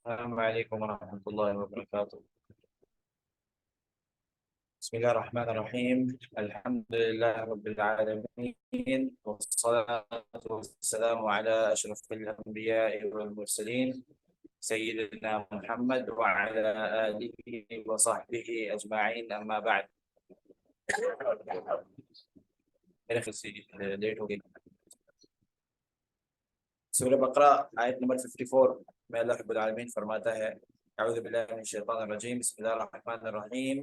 السلام عليكم ورحمة الله وبركاته. بسم الله الرحمن الرحيم. الحمد لله رب العالمين، والصلاة والسلام على أشرف الأنبياء والمرسلين سيدنا محمد وعلى آله وصحبه أجمعين، أما بعد. میرے خیال سے لیٹ ہو گئی. سورہ بقرہ آیت نمبر 54 میں اللہ رب العالمین فرماتا ہے: اعوذ باللہ من الشیطان الرجیم، بسم اللہ الرحمن الرحیم.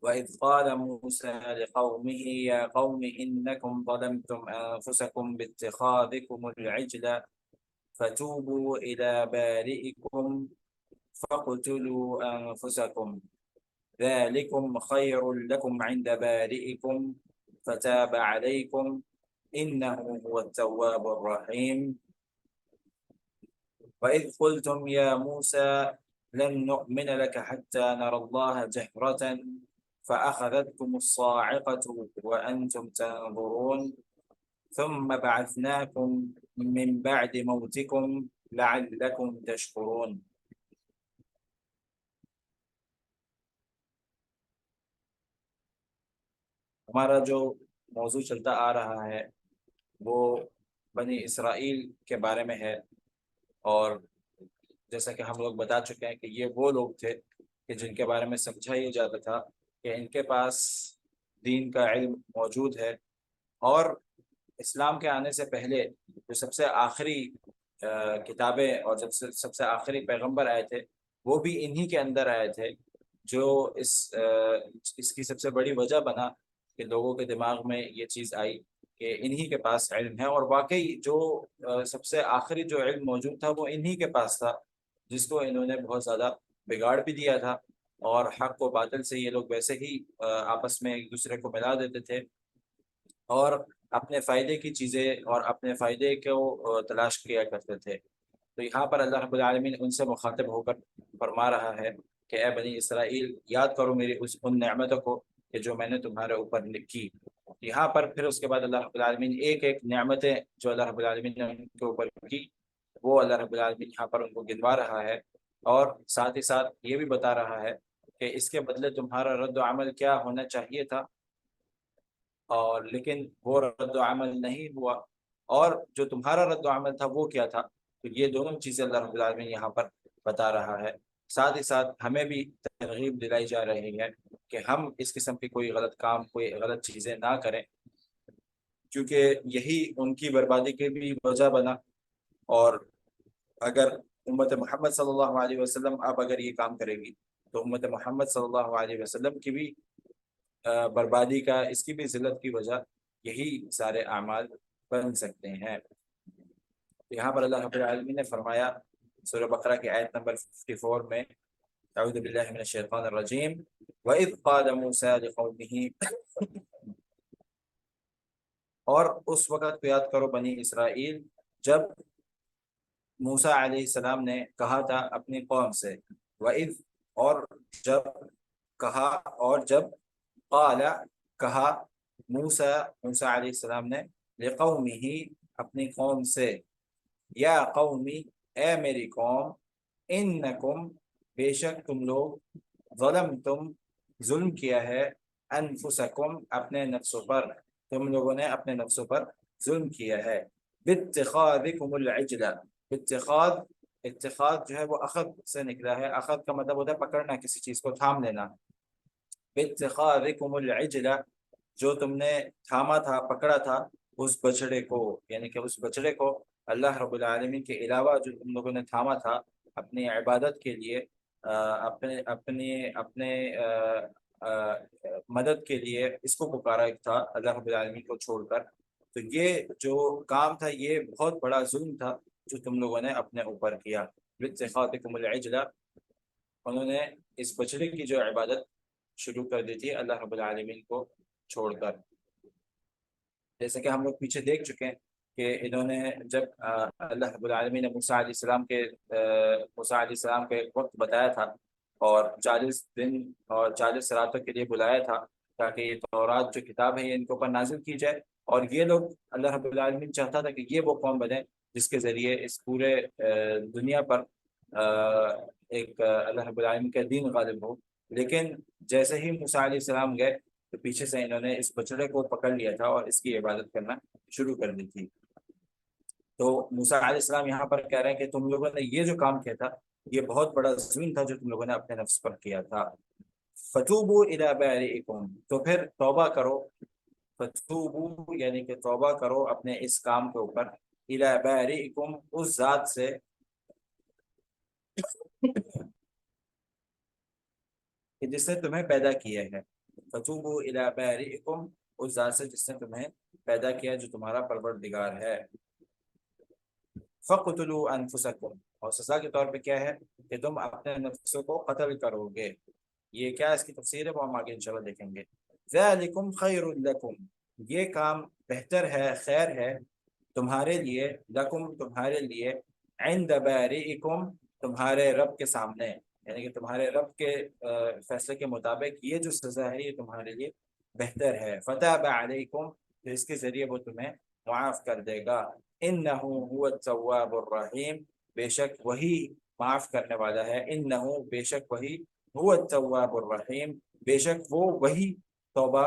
وَإِذْ قَالَ مُوسَى لِقَوْمِهِ يَا قَوْمِ إِنَّكُمْ ظَلَمْتُمْ أَنفُسَكُمْ بِاتِّخَاذِكُمُ الْعِجْلَ فَتُوبُوا إِلَى بَارِئِكُمْ فَاقْتُلُوا أَنفُسَكُمْ ذَلِكُمْ خَيْرٌ لَكُمْ عِنْدَ بَارِئِكُمْ فَتَابَ عَلَيْكُمْ إِنَّهُ هُوَ التَّوَّابُ الرَّحِيمُ. وَإِذْ قُلْتُمْ يَا مُوسَى لَن نُّؤْمِنَ لَكَ حَتَّى نَرَى اللَّهَ جَهْرَةً فَأَخَذَتْكُمُ الصَّاعِقَةُ وَأَنْتُمْ تَنظُرُونَ ثُمَّ بَعَثْنَاكُمْ مِنْ بَعْدِ مَوْتِكُمْ لَعَلَّكُمْ تَشْكُرُونَ. ہمارا جو موضوع چلتا آ رہا ہے وہ بنی اسرائیل کے بارے میں ہے، اور جیسا کہ ہم لوگ بتا چکے ہیں کہ یہ وہ لوگ تھے کہ جن کے بارے میں سمجھا یہ جاتا تھا کہ ان کے پاس دین کا علم موجود ہے، اور اسلام کے آنے سے پہلے جو سب سے آخری کتابیں اور جب سب سے آخری پیغمبر آئے تھے وہ بھی انہی کے اندر آئے تھے، جو اس کی سب سے بڑی وجہ بنا کہ لوگوں کے دماغ میں یہ چیز آئی کہ انہی کے پاس علم ہے. اور واقعی جو سب سے آخری جو علم موجود تھا وہ انہی کے پاس تھا، جس کو انہوں نے بہت زیادہ بگاڑ بھی دیا تھا، اور حق و باطل سے یہ لوگ ویسے ہی آپس میں ایک دوسرے کو ملا دیتے تھے، اور اپنے فائدے کی چیزیں اور اپنے فائدے کو تلاش کیا کرتے تھے. تو یہاں پر اللہ رب العالمین ان سے مخاطب ہو کر فرما رہا ہے کہ اے بنی اسرائیل، یاد کرو میری ان نعمتوں کو کہ جو میں نے تمہارے اوپر کی. یہاں پر پھر اس کے بعد اللہ رب العالمین ایک ایک نعمتیں جو اللہ رب العالمین نے ان کے اوپر کی وہ اللہ رب العالمین یہاں پر ان کو گنوا رہا ہے، اور ساتھ ہی ساتھ یہ بھی بتا رہا ہے کہ اس کے بدلے تمہارا رد و عمل کیا ہونا چاہیے تھا، اور لیکن وہ رد و عمل نہیں ہوا، اور جو تمہارا رد و عمل تھا وہ کیا تھا. تو یہ دونوں چیزیں اللہ رب العالمین یہاں پر بتا رہا ہے. ساتھ ہی ساتھ ہمیں بھی ترغیب دلائی جا رہی ہے کہ ہم اس قسم کی کوئی غلط کام، کوئی غلط چیزیں نہ کریں، کیونکہ یہی ان کی بربادی کی بھی وجہ بنا. اور اگر امت محمد صلی اللہ علیہ وسلم اب اگر یہ کام کرے گی تو امت محمد صلی اللہ علیہ وسلم کی بھی بربادی کا، اس کی بھی ذلت کی وجہ یہی سارے اعمال بن سکتے ہیں. یہاں پر اللہ رب العالمین نے فرمایا سورہ بقرہ کی آیت نمبر 54 میں: اعوذ باللہ من الشیطان الرجیم وَإِذْ قَالَ مُوسَى لِقَوْمِهِ، اور اس وقت کو یاد کرو بنی اسرائیل جب موسیٰ علیہ السلام نے کہا تھا اپنی قوم سے، وَإِذْ، اور جب کہا، اور جب قال کہا موسیٰ علیہ السلام نے لقومہ اپنی قوم سے، یا قومی اے میری قوم، انکم بے شک تم لوگ، ظلمتم ظلم کیا ہے، انفسکم اپنے نفسوں پر، تم لوگوں نے اپنے نفسوں پر ظلم کیا ہے، باتخاذکم العجل، اتخاذ جو ہے وہ اخذ سے نکلا ہے. اخذ کا مطلب ہوتا ہے پکڑنا، کسی چیز کو تھام لینا. باتخاذکم العجل، جو تم نے تھاما تھا، پکڑا تھا اس بچڑے کو، یعنی کہ اس بچڑے کو اللہ رب العالمین کے علاوہ جو تم لوگوں نے تھاما تھا اپنی عبادت کے لیے، اپنے مدد کے لیے اس کو پکارا تھا اللہ رب العالمین کو چھوڑ کر. تو یہ جو کام تھا یہ بہت بڑا ظلم تھا جو تم لوگوں نے اپنے اوپر کیا. باتخاذکم العجل، انہوں نے اس بچڑے کی جو عبادت شروع کر دی تھی اللہ رب العالمین کو چھوڑ کر. جیسے کہ ہم لوگ پیچھے دیکھ چکے ہیں کہ انہوں نے جب اللہ رب العالمین نے موسیٰ علیہ السلام کے وقت بتایا تھا، اور 40 دن اور 40 راتوں کے لیے بلایا تھا تاکہ یہ تورات جو کتاب ہے یہ ان کے اوپر نازل کی جائے. اور یہ لوگ، اللہ رب العالمین چاہتا تھا کہ یہ وہ قوم بنے جس کے ذریعے اس پورے دنیا پر ایک اللہ رب العالمین کا دین غالب ہو، لیکن جیسے ہی موسیٰ علیہ السلام گئے تو پیچھے سے انہوں نے اس بچڑے کو پکڑ لیا تھا اور اس کی عبادت کرنا شروع کر دی تھی۔ تو موسیٰ علیہ السلام یہاں پر کہہ رہے ہیں کہ تم لوگوں نے یہ جو کام کیا تھا یہ بہت بڑا ظلم تھا جو تم لوگوں نے اپنے نفس پر کیا تھا۔ فتوبوا الی بارئکم، تو پھر توبہ کرو، فتوبوا یعنی کہ توبہ کرو اپنے اس کام کے اوپر، الی بارئکم اس ذات سے کہ جس نے تمہیں پیدا کیا ہے، فتوبوا الی بارئکم اس ذات سے جس نے تمہیں پیدا کیا جو تمہارا پروردگار ہے۔ فقتلوا انفسکم، اور سزا کے طور پہ کیا ہے کہ تم اپنے نفسوں کو قتل کرو گے۔ یہ کیا اس کی تفسیر ہے وہ ہم آگے انشاءاللہ دیکھیں گے۔ ذالکم خیر لکم، یہ کام بہتر ہے، خیر ہے تمہارے لیے، لکم تمہارے لیے، عند بارئکم تمہارے رب کے سامنے، یعنی کہ تمہارے رب کے فیصلے کے مطابق یہ جو سزا ہے یہ تمہارے لیے بہتر ہے۔ فتاب علیکم، تو اس کے ذریعے وہ تمہیں معاف کر دے گا۔ انہ هو التواب الرحیم، بے شک وہی معاف کرنے والا ہے، انہ بے شک وہی، هو التواب الرحیم بے شک وہ وہی توبہ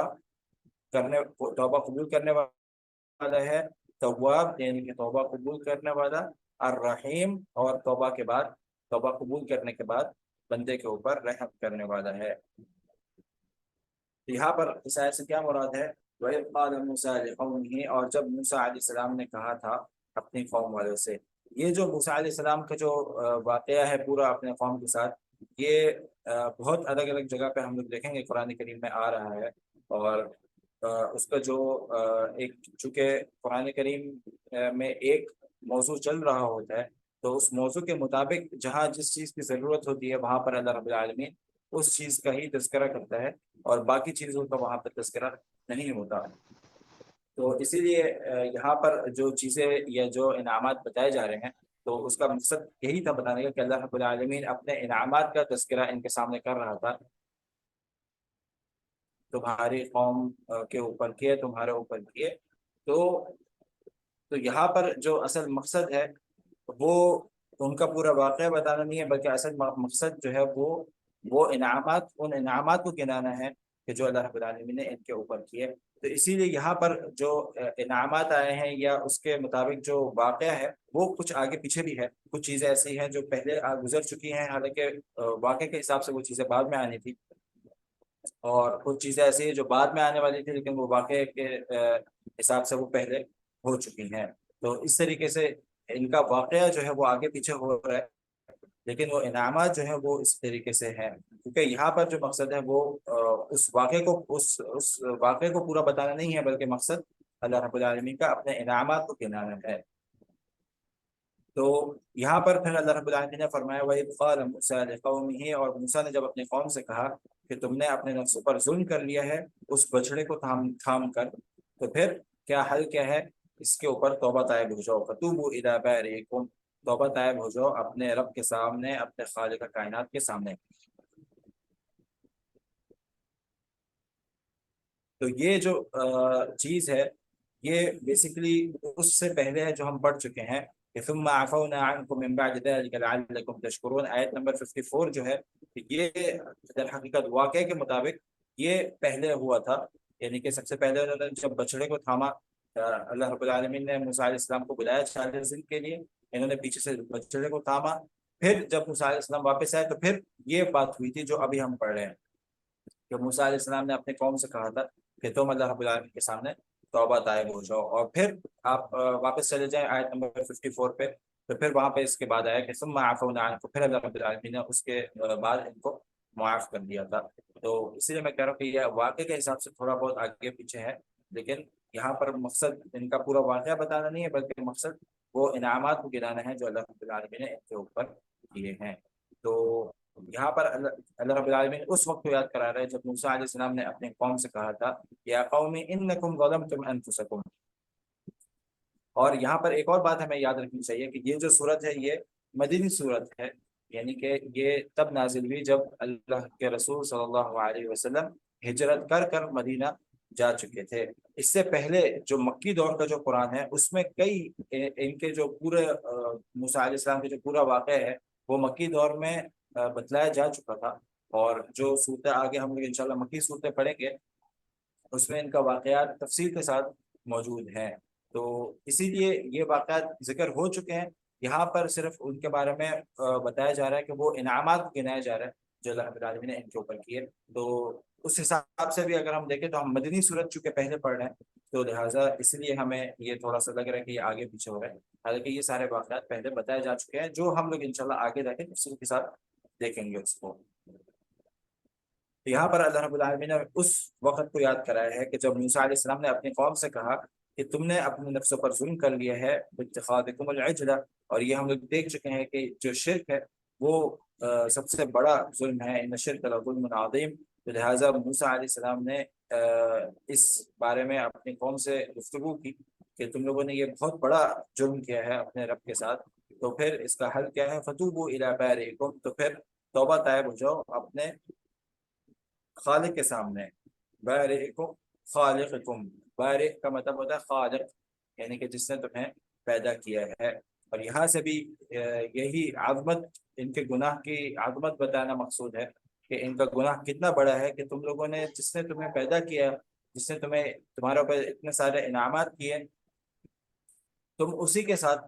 توبہ قبول کرنے والا ہے، تواب یعنی کہ توبہ قبول کرنے والا، الرحیم اور توبہ کے بعد، توبہ قبول کرنے کے بعد بندے کے اوپر رحم کرنے والا ہے۔ یہاں پر اس آیت سے کیا مراد ہے؟ وَإِذْ قَالَ مُوسَىٰ لِقَوْمِهِ، اور جب موسیٰ علیہ السلام نے کہا تھا اپنی قوم والوں سے، یہ جو موسیٰ علیہ السلام کا جو واقعہ ہے پورا اپنے قوم کے ساتھ، یہ بہت الگ الگ جگہ پہ ہم لوگ دیکھیں گے قرآن کریم میں آ رہا ہے، اور اس کا جو ایک، چونکہ قرآن کریم میں ایک موضوع چل رہا ہوتا ہے تو اس موضوع کے مطابق جہاں جس چیز کی ضرورت ہوتی ہے وہاں پر اللہ رب العالمین اس چیز کا ہی تذکرہ کرتا ہے اور باقی چیزوں کا وہاں پر تذکرہ نہیں ہوتا۔ تو اسی لیے یہاں پر جو چیزیں یا جو انعامات بتائے جا رہے ہیں تو اس کا مقصد یہی تھا بتانے کا کہ اللہ رب العالمین اپنے انعامات کا تذکرہ ان کے سامنے کر رہا تھا، تمہاری قوم کے اوپر کیے، تمہارے اوپر کیے، تو یہاں پر جو اصل مقصد ہے وہ ان کا پورا واقعہ بتانا نہیں ہے، بلکہ اصل مقصد جو ہے وہ انعامات، ان انعامات کو گنانا ہے کہ جو اللہ رب العالمین نے ان کے اوپر کیے۔ تو اسی لیے یہاں پر جو انعامات آئے ہیں یا اس کے مطابق جو واقعہ ہے وہ کچھ آگے پیچھے بھی ہے، کچھ چیزیں ایسی ہیں جو پہلے گزر چکی ہیں، حالانکہ واقعے کے حساب سے وہ چیزیں بعد میں آنی تھی، اور کچھ چیزیں ایسی ہیں جو بعد میں آنے والی تھی لیکن وہ واقعے کے حساب سے وہ پہلے ہو چکی ہیں۔ تو اس طریقے سے ان کا واقعہ جو ہے وہ آگے پیچھے ہو رہا ہے، لیکن وہ انعامات جو ہیں وہ اس طریقے سے ہیں، کیونکہ یہاں پر جو مقصد ہے وہ اس واقعے کو پورا بتانا نہیں ہے، بلکہ مقصد اللہ رب العالمین کا اپنے انعامات کو گنانا ہے۔ تو یہاں پر پھر اللہ رب العالمین نے فرمایا وَإِذْ قَالَ مُوسَىٰ لِقَوْمِهِ، اور موسیٰ نے جب اپنی قوم سے کہا کہ تم نے اپنے نفسوں پر ظلم کر لیا ہے اس بچڑے کو تھام کر، تو پھر کیا حل کیا ہے؟ اس کے اوپر توبہ طائب ہو جاؤ، فَتُوبُوا إِلَىٰ بَارِئِكُمْ، توبہ طائب ہو جاؤ اپنے رب کے سامنے، اپنے خالق کائنات کے سامنے۔ تو یہ جو چیز ہے یہ بیسیکلی اس سے پہلے ہے جو ہم پڑھ چکے ہیں کہ ثم عفونا عنكم من بعد ذلك لعلكم تشكرون، آیت نمبر 54 جو ہے یہ در حقیقت واقعے کے مطابق یہ پہلے ہوا تھا، یعنی کہ سب سے پہلے انہوں نے جب بچڑے کو تھاما، اللہ رب العالمین نے موسیٰ علیہ السلام کو بلایا 40 دن کے لیے، انہوں نے پیچھے سے بچڑے کو تھاما، پھر جب موسیٰ علیہ السلام واپس آئے تو پھر یہ بات ہوئی تھی جو ابھی ہم پڑھ رہے ہیں کہ موسیٰ علیہ السلام نے اپنے قوم سے کہا تھا کہ تم اللہ رب العالمین کے سامنے توبہ طائب ہو جاؤ، اور پھر آپ واپس چلے جائیں آیت نمبر 54 پہ، تو پھر وہاں پہ اس کے بعد آیا کہ ثم عفونا عنکم، پھر اللہ رب العالمین نے اس کے بعد ان کو معاف کر دیا تھا۔ تو اسی لیے میں کہہ رہا ہوں کہ یہ واقعے کے حساب سے تھوڑا بہت آگے پیچھے ہے، لیکن یہاں پر مقصد ان کا پورا واقعہ بتانا نہیں ہے، بلکہ مقصد وہ انعامات کو گرانا ہے جو اللہ رب العالمین نے ان کے اوپر کیے ہیں۔ تو یہاں پر اللہ رب العالمین اس وقت کو یاد کرا رہا ہے جب موسیٰ علیہ السلام نے اپنے قوم سے کہا تھا یا قوم انکم ظلمتم انفسکم۔ اور یہاں پر ایک اور بات ہمیں یاد رکھنی چاہیے کہ یہ جو صورت ہے یہ مدنی صورت ہے، یعنی کہ یہ تب نازل ہوئی جب اللہ کے رسول صلی اللہ علیہ وسلم ہجرت کر کر مدینہ جا چکے تھے۔ اس سے پہلے جو مکی دور کا جو قرآن ہے اس میں کئی ان کے جو پورے موسیٰ علیہ السلام کے جو پورا واقعہ ہے وہ مکی دور میں بتلایا جا چکا تھا، اور جو صورتیں آگے ہم لوگ انشاءاللہ مکی صورتیں پڑھیں گے اس میں ان کا واقعات تفصیل کے ساتھ موجود ہیں۔ تو اسی لیے یہ واقعات ذکر ہو چکے ہیں، یہاں پر صرف ان کے بارے میں بتایا جا رہا ہے کہ وہ انعامات گنائے جا رہے ہیں جو اللہ رب العالمین نے ان کے اوپر کیے۔ تو اس حساب سے بھی اگر ہم دیکھیں تو ہم مدنی صورت چونکہ پہلے پڑھ رہے ہیں، تو لہٰذا اس لیے ہمیں یہ تھوڑا سا لگ رہا ہے کہ یہ آگے پیچھے ہو رہا ہے، حالانکہ یہ سارے واقعات پہلے بتائے جا چکے ہیں جو ہم لوگ انشاءاللہ آگے جا کے تفصیل کے ساتھ دیکھیں گے اس کو۔ یہاں پر اللہ رب العالمین نے اس وقت کو یاد کرایا ہے کہ جب موسیٰ علیہ السلام نے اپنی قوم سے کہا کہ تم نے اپنے نفسوں پر ظلم کر لیا ہے باتخاذکم العجل، اور یہ ہم لوگ دیکھ چکے ہیں کہ جو شرک ہے وہ سب سے بڑا ظلم ہے، ان الشرک لظلم عظیم۔ تو لہٰذا موسیٰ علیہ السلام نے اس بارے میں اپنی قوم سے گفتگو کی کہ تم لوگوں نے یہ بہت بڑا جرم کیا ہے اپنے رب کے ساتھ، تو پھر اس کا حل کیا ہے؟ فتوبوا الی بارئکم، تو پھر توبہ طائب ہو جاؤ اپنے خالق کے سامنے۔ بارئکم خالقکم، بارئ کا مطلب ہوتا ہے خالق، یعنی کہ جس نے تمہیں پیدا کیا ہے، اور یہاں سے بھی یہی عظمت، ان کے گناہ کی عظمت بتانا مقصود ہے کہ ان کا گناہ کتنا بڑا ہے کہ تم لوگوں نے، جس نے تمہیں پیدا کیا، جس نے تمہیں تمہارے اوپر اتنے سارے انعامات کیے، تم اسی کے ساتھ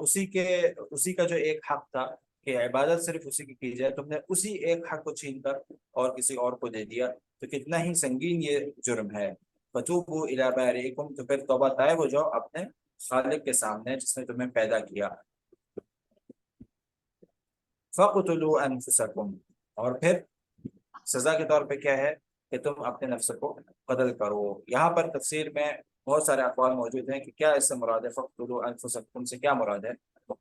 اسی کا جو ایک حق تھا کہ عبادت صرف اسی کی جائے، تم نے اسی ایک حق کو چھین کر اور کسی اور کو دے دیا، تو کتنا ہی سنگین یہ جرم ہے۔ فتوبوا الی بارئکم، تو پھر توبہ طائب ہو جاؤ اپنے خالق کے سامنے جس نے تمہیں پیدا کیا۔ فقتلوا انفسکم، اور پھر سزا کے طور پہ کیا ہے کہ تم اپنے نفس کو قتل کرو۔ یہاں پر تفسیر میں بہت سارے اقوال موجود ہیں کہ کیا اس سے مراد ہے، فقتلوا انفسکم سے کیا مراد ہے؟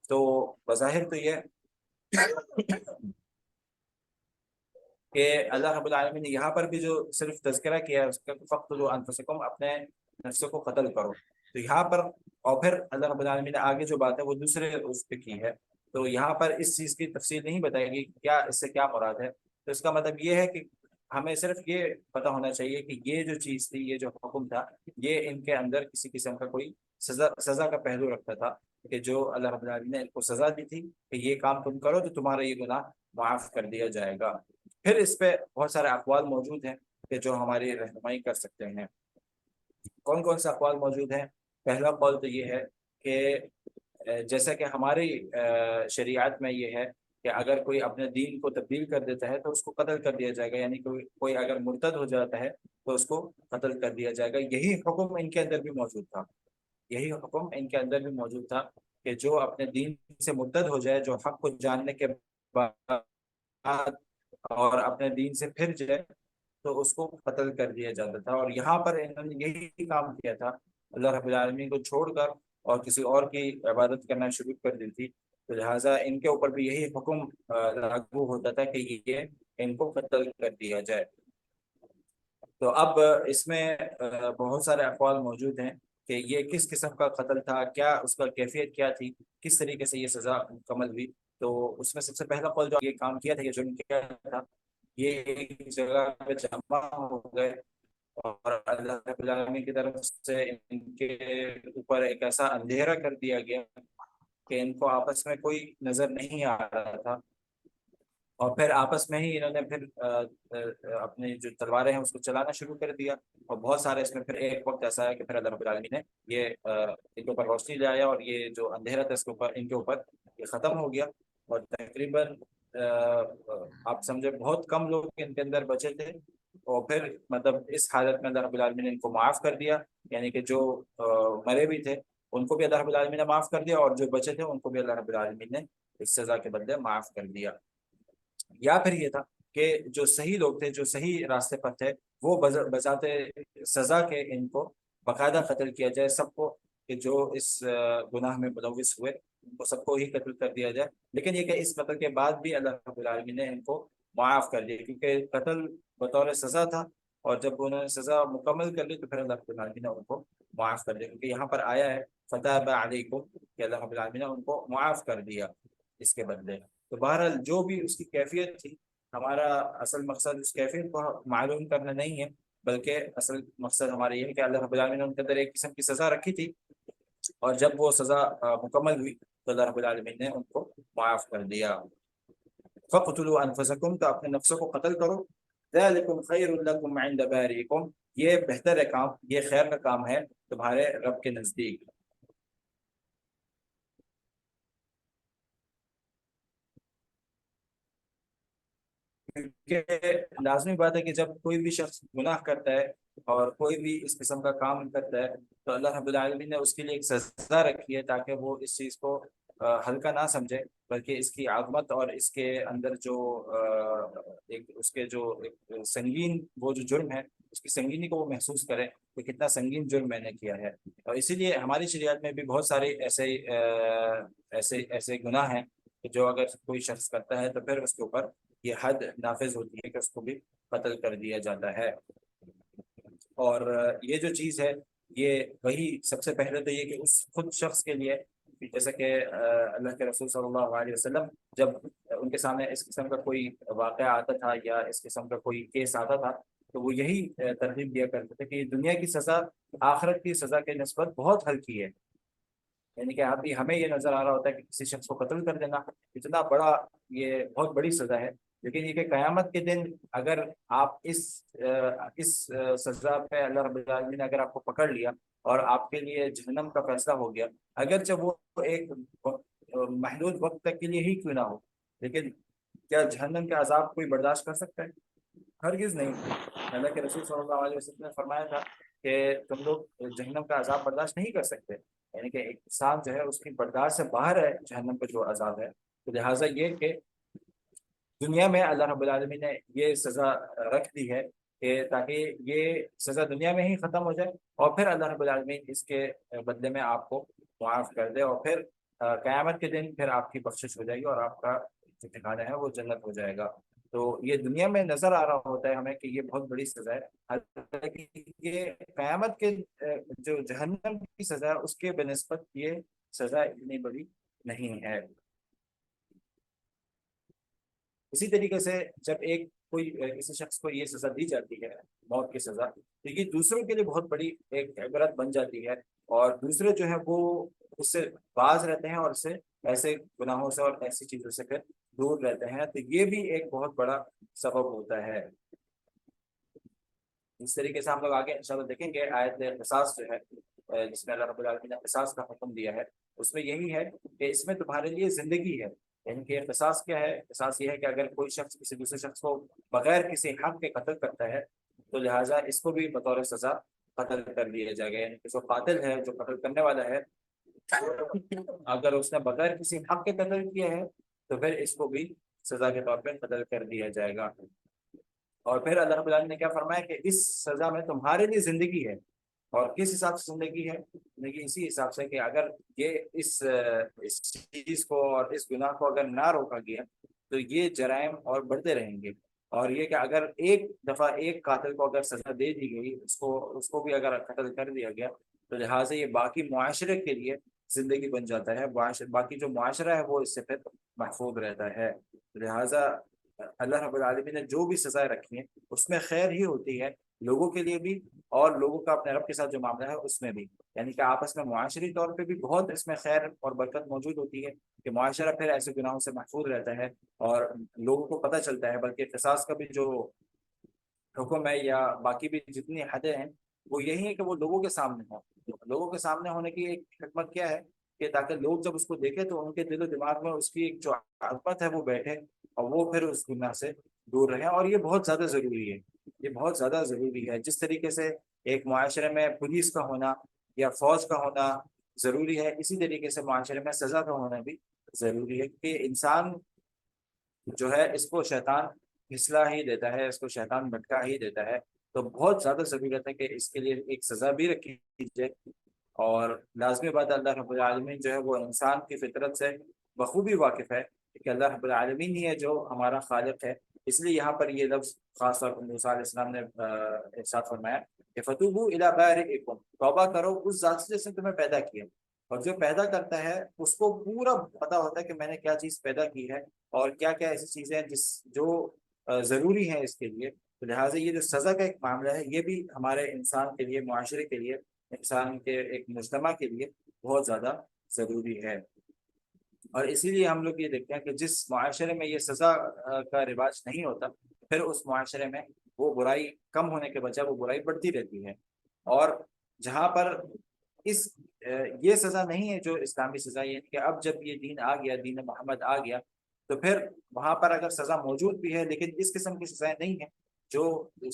تو بظاہر تو یہ کہ اللہ رب العالمین نے یہاں پر بھی جو صرف تذکرہ کیا ہے اس کا، فقتلوا انفسکم، اپنے نفس کو قتل کرو، تو یہاں پر، اور پھر اللہ رب العالمین نے آگے جو بات ہے وہ دوسرے اس پہ کی ہے، تو یہاں پر اس چیز کی تفصیل نہیں بتائے گی کیا اس سے کیا مراد ہے۔ تو اس کا مطلب یہ ہے کہ ہمیں صرف یہ پتہ ہونا چاہیے کہ یہ جو چیز تھی، یہ جو حکم تھا، یہ ان کے اندر کسی قسم کا کوئی سزا کا پہلو رکھتا تھا، کہ جو اللہ رب العالمین نے ان کو سزا دی تھی کہ یہ کام تم کرو تو تمہارا یہ گناہ معاف کر دیا جائے گا۔ پھر اس پہ بہت سارے اقوال موجود ہیں کہ جو ہماری رہنمائی کر سکتے ہیں۔ کون کون سے اقوال موجود ہیں؟ پہلا قول تو یہ ہے کہ جیسا کہ ہماری شریعت میں یہ ہے کہ اگر کوئی اپنے دین کو تبدیل کر دیتا ہے تو اس کو قتل کر دیا جائے گا، یعنی کوئی اگر مرتد ہو جاتا ہے تو اس کو قتل کر دیا جائے گا۔ یہی حکم ان کے اندر بھی موجود تھا، یہی حکم ان کے اندر بھی موجود تھا کہ جو اپنے دین سے مرتد ہو جائے، جو حق کو جاننے کے بعد اور اپنے دین سے پھر جائے، تو اس کو قتل کر دیا جاتا تھا۔ اور یہاں پر انہوں نے یہی کام کیا تھا، اللہ رب العالمین کو چھوڑ کر اور کسی اور کی عبادت کرنا شروع کر دی تھی، تو لہٰذا ان کے اوپر بھی یہی حکم لاگو ہوتا تھا کہ یہ ان کو قتل کر دیا جائے۔ تو اب اس میں بہت سارے اقوال موجود ہیں کہ یہ کس قسم کا قتل تھا، کیا اس کا کیفیت کیا تھی، کس طریقے سے یہ سزا مکمل ہوئی۔ تو اس میں سب سے پہلا قول جو یہ کام کیا تھا، یہ جرم کیا تھا، یہ ایک جگہ پہ جمع ہو گئے اور اللہ رب العالمین کی طرف سے ان کے اوپر ایک ایسا اندھیرا کر دیا گیا کہ ان کو آپس میں کوئی نظر نہیں آ رہا تھا، اور پھر آپس میں ہی انہوں نے پھر اپنی جو تلواریں ہیں اس کو چلانا شروع کر دیا، اور بہت سارے اس میں پھر ایک وقت ایسا ہے کہ پھر اللہ رب العالمین نے یہ ان کے اوپر روشنی لایا، اور یہ جو اندھیرا تھا اس کے اوپر، ان کے اوپر یہ ختم ہو گیا، اور تقریباً آپ سمجھے بہت کم لوگ ان کے اندر بچے تھے، اور پھر مطلب اس حالت میں اللہ رب العالمین نے ان کو معاف کر دیا، یعنی کہ جو مرے بھی تھے ان کو بھی اللہ رب العالمین نے معاف کر دیا، اور جو بچے تھے ان کو بھی اللہ رب العالمین نے اس سزا کے بدلے معاف کر دیا۔ یا پھر یہ تھا کہ جو صحیح لوگ تھے، جو صحیح راستے پر تھے، وہ بذات سزا کے ان کو باقاعدہ قتل کیا جائے، سب کو، کہ جو اس گناہ میں ملوث ہوئے ان کو سب کو ہی قتل کر دیا جائے۔ لیکن یہ کہ اس قتل کے بعد بھی اللہ رب العالمین نے ان کو معاف کر دیا، کیونکہ قتل بطور سزا تھا، اور جب انہوں نے سزا مکمل کر لی تو پھر اللہ رب العالمین نے ان کو معاف کر دیا، کیونکہ یہاں پر آیا ہے فتاب علیکم کہ اللہ رب العالمین نے ان کو معاف کر دیا اس کے بدلے۔ تو بہرحال جو بھی اس کی کیفیت تھی، ہمارا اصل مقصد اس کیفیت کو معلوم کرنا نہیں ہے، بلکہ اصل مقصد ہمارا یہ ہے کہ اللہ رب العالمین نے ان کے اندر ایک قسم کی سزا رکھی تھی، اور جب وہ سزا مکمل ہوئی تو اللہ رب العالمین نے ان کو معاف کر دیا۔ فقتلوا انفسکم، تو اپنے نفسوں کو قتل کرو، ذالکم خیر لکم عند بارئکم، یہ بہتر ہے کام، یہ خیر کا کام ہے تمہارے رب کے نزدیک۔ کیونکہ لازمی بات ہے کہ جب کوئی بھی شخص گناہ کرتا ہے اور کوئی بھی اس قسم کا کام کرتا ہے تو اللہ رب العالمین نے اس کے لیے ایک سزا رکھی ہے، تاکہ وہ اس چیز کو ہلکا نہ سمجھے، بلکہ اس کی عظمت اور اس کے اندر جو ایک اس کے جو ایک سنگین وہ جو جرم ہے، اس کی سنگینی کو وہ محسوس کرے کہ کتنا سنگین جرم میں نے کیا ہے۔ اور اسی لیے ہماری شریعت میں بھی بہت سارے ایسے گناہ ہیں کہ جو اگر کوئی شخص کرتا ہے تو پھر اس کے اوپر یہ حد نافذ ہوتی ہے کہ اس کو بھی قتل کر دیا جاتا ہے۔ اور یہ جو چیز ہے، یہ وہی سب سے پہلے تو یہ کہ اس خود شخص کے لیے، جیسا کہ اللہ کے رسول صلی اللہ علیہ وسلم جب ان کے سامنے اس قسم کا کوئی واقعہ آتا تھا یا اس قسم کا کوئی کیس آتا تھا تو وہ یہی ترغیب دیا کرتے تھے کہ دنیا کی سزا آخرت کی سزا کے نسبت بہت ہلکی ہے۔ یعنی کہ ابھی ہمیں یہ نظر آ رہا ہوتا ہے کہ کسی شخص کو قتل کر دینا اتنا بڑا، یہ بہت بڑی سزا ہے، لیکن یہ کہ قیامت کے دن اگر آپ اس سزا پہ اللہ رب العالمین نے اگر آپ کو پکڑ لیا اور آپ کے لیے جہنم کا فیصلہ ہو گیا، اگرچہ وہ ایک محدود وقت تک کے لیے ہی کیوں نہ ہو، لیکن کیا جہنم کے عذاب کوئی برداشت کر سکتا ہے؟ ہرگز نہیں۔ اللہ کے رسول صلی اللہ علیہ وسلم نے فرمایا تھا کہ تم لوگ جہنم کا عذاب برداشت نہیں کر سکتے، یعنی کہ ایک انسان جو ہے اس کی برداشت سے باہر ہے جہنم کا جو عذاب ہے۔ تو لہٰذا یہ کہ دنیا میں اللہ رب العالمین نے یہ سزا رکھ دی ہے کہ تاکہ یہ سزا دنیا میں ہی ختم ہو جائے، اور پھر اللہ رب العالمین اس کے بدلے میں آپ کو معاف کر دے، اور پھر قیامت کے دن پھر آپ کی بخشش ہو جائے گی اور آپ کا جو ٹھکانہ ہے وہ جنت ہو جائے گا۔ تو یہ دنیا میں نظر آ رہا ہوتا ہے ہمیں کہ یہ بہت بڑی سزا ہے، حالانکہ یہ قیامت کے جو جہنم کی سزا ہے اس کے بنسبت یہ سزا اتنی بڑی نہیں ہے۔ اسی طریقے سے جب ایک کوئی کسی شخص کو یہ سزا دی جاتی ہے، موت کی سزا، تو یہ دوسروں کے لیے بہت بڑی ایک عبرت بن جاتی ہے، اور دوسرے جو ہے وہ اس سے باز رہتے ہیں اور اس سے ایسے گناہوں سے اور ایسی چیزوں سے پھر دور رہتے ہیں۔ تو یہ بھی ایک بہت بڑا سبب ہوتا ہے۔ اس طریقے سے ہم لوگ آگے انشاءاللہ دیکھیں گے آیت قصاص جو ہے، جس میں اللہ رب العالمین نے قصاص کا حکم دیا ہے، اس میں یہی ہے کہ اس میں تمہارے لیے زندگی ہے۔ یعنی کہ قصاص کیا ہے؟ قصاص یہ ہے کہ اگر کوئی شخص کسی دوسرے شخص کو بغیر کسی حق کے قتل کرتا ہے تو لہٰذا اس کو بھی بطور سزا قتل کر دیا جائے گا۔ یعنی کہ جو قاتل ہے، جو قتل کرنے والا ہے، اگر اس نے بغیر کسی حق کے قتل کیا ہے تو پھر اس کو بھی سزا کے طور پہ قتل کر دیا جائے گا۔ اور پھر اللہ رب العالمین نے کیا فرمایا کہ اس سزا میں تمہارے لیے زندگی ہے۔ اور کس حساب سے زندگی ہے؟ زندگی اسی حساب سے کہ اگر یہ اس چیز کو اور اس گناہ کو اگر نہ روکا گیا تو یہ جرائم اور بڑھتے رہیں گے، اور یہ کہ اگر ایک دفعہ ایک قاتل کو اگر سزا دے دی گئی، اس کو بھی اگر قتل کر دیا گیا تو لہٰذا یہ باقی معاشرے کے لیے زندگی بن جاتا ہے، باقی جو معاشرہ ہے وہ اس سے پھر محفوظ رہتا ہے۔ لہٰذا اللہ رب العالمین نے جو بھی سزائیں رکھی ہیں اس میں خیر ہی ہوتی ہے لوگوں کے لیے بھی، اور لوگوں کا اپنے رب کے ساتھ جو معاملہ ہے اس میں بھی، یعنی کہ آپس میں معاشرتی طور پہ بھی بہت اس میں خیر اور برکت موجود ہوتی ہے کہ معاشرہ پھر ایسے گناہوں سے محفوظ رہتا ہے اور لوگوں کو پتہ چلتا ہے۔ بلکہ قصاص کا بھی جو حکم ہے یا باقی بھی جتنی حدیں ہیں وہ یہی ہے کہ وہ لوگوں کے سامنے ہوں۔ لوگوں کے سامنے ہونے کی ایک حکمت کیا ہے کہ تاکہ لوگ جب اس کو دیکھیں تو ان کے دل و دماغ میں اس کی ایک جو عظمت ہے وہ بیٹھے اور وہ پھر اس گناہ سے دور رہیں، اور یہ بہت زیادہ ضروری ہے۔ یہ بہت زیادہ ضروری ہے، جس طریقے سے ایک معاشرے میں پولیس کا ہونا یا فوج کا ہونا ضروری ہے، اسی طریقے سے معاشرے میں سزا کا ہونا بھی ضروری ہے، کہ انسان جو ہے اس کو شیطان پھسلا ہی دیتا ہے، اس کو شیطان بھٹکا ہی دیتا ہے۔ تو بہت زیادہ ضرورت ہے کہ اس کے لیے ایک سزا بھی رکھی جائے، اور لازمی بات اللہ رب العالمین جو ہے وہ انسان کی فطرت سے بخوبی واقف ہے کہ اللہ رب العالمین ہی ہے جو ہمارا خالق ہے۔ اس لیے یہاں پر یہ لفظ خاص طور پر موسیٰ علیہ السلام نے ارشاد فرمایا کہ فتوبوا الی بارئکم، توبہ کرو اس ذات سے جس نے تمہیں پیدا کیا، اور جو پیدا کرتا ہے اس کو پورا پتا ہوتا ہے کہ میں نے کیا چیز پیدا کی ہے اور کیا کیا ایسی چیزیں ہیں جو ضروری ہیں اس کے لیے۔ تو لہٰذا یہ جو سزا کا ایک معاملہ ہے یہ بھی ہمارے انسان کے لیے، معاشرے کے لیے، انسان کے ایک مجتمع کے لیے بہت زیادہ ضروری ہے۔ اور اسی لیے ہم لوگ یہ دیکھتے ہیں کہ جس معاشرے میں یہ سزا کا رواج نہیں ہوتا، پھر اس معاشرے میں وہ برائی کم ہونے کے بجائے وہ برائی بڑھتی رہتی ہے۔ اور جہاں پر اس یہ سزا نہیں ہے جو اسلامی سزا، یہ کہ اب جب یہ دین آ گیا، دین محمد آ گیا، تو پھر وہاں پر اگر سزا موجود بھی ہے لیکن اس قسم کی سزائیں نہیں ہیں جو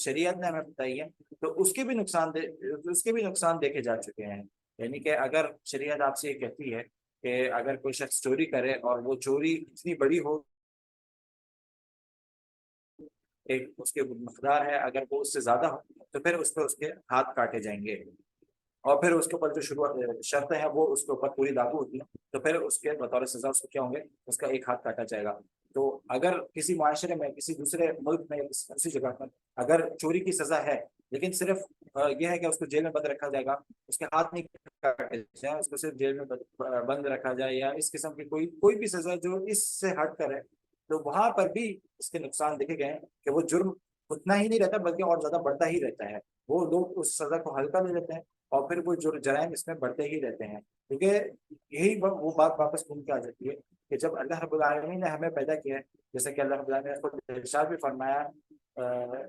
شریعت نے ہمیں بتائی ہے، تو اس کے بھی نقصان دیکھے جا چکے ہیں۔ یعنی کہ اگر شریعت آپ سے یہ کہتی ہے کہ اگر کوئی شخص چوری کرے اور وہ چوری اتنی بڑی ہو، ایک اس کے مقدار ہے، اگر وہ اس سے زیادہ ہو تو پھر اس پہ اس کے ہاتھ کاٹے جائیں گے، اور پھر اس کے اوپر جو شرطیں ہیں وہ اس کے اوپر پوری لاگو ہوتی ہیں، تو پھر اس کے بطور سزا اس کو کیا ہوں گے، اس کا ایک ہاتھ کاٹا جائے گا۔ تو اگر کسی معاشرے میں، کسی دوسرے ملک میں یا کسی دوسری جگہ پر اگر چوری کی سزا ہے لیکن صرف یہ ہے کہ اس کو جیل میں بند رکھا جائے گا، اس کے ہاتھ نہیں کاٹے جائیں، اس کو صرف جیل میں بند رکھا جائے، یا اس قسم کی کوئی بھی سزا جو اس سے ہٹ کر ہے، تو وہاں پر بھی اس کے نقصان دیکھے گئے ہیں کہ وہ جرم اتنا ہی نہیں رہتا بلکہ اور زیادہ بڑھتا ہی رہتا ہے۔ وہ لوگ اس سزا کو ہلکا لے لیتے ہیں اور پھر وہ جو جرائم اس میں بڑھتے ہی رہتے ہیں، کیونکہ یہی وہ بات واپس گھوم کے آ جاتی ہے کہ جب اللہ رب العالمین نے ہمیں پیدا کیا ہے، جیسے کہ اللہ رب العالمین نے خود ارشاد بھی فرمایا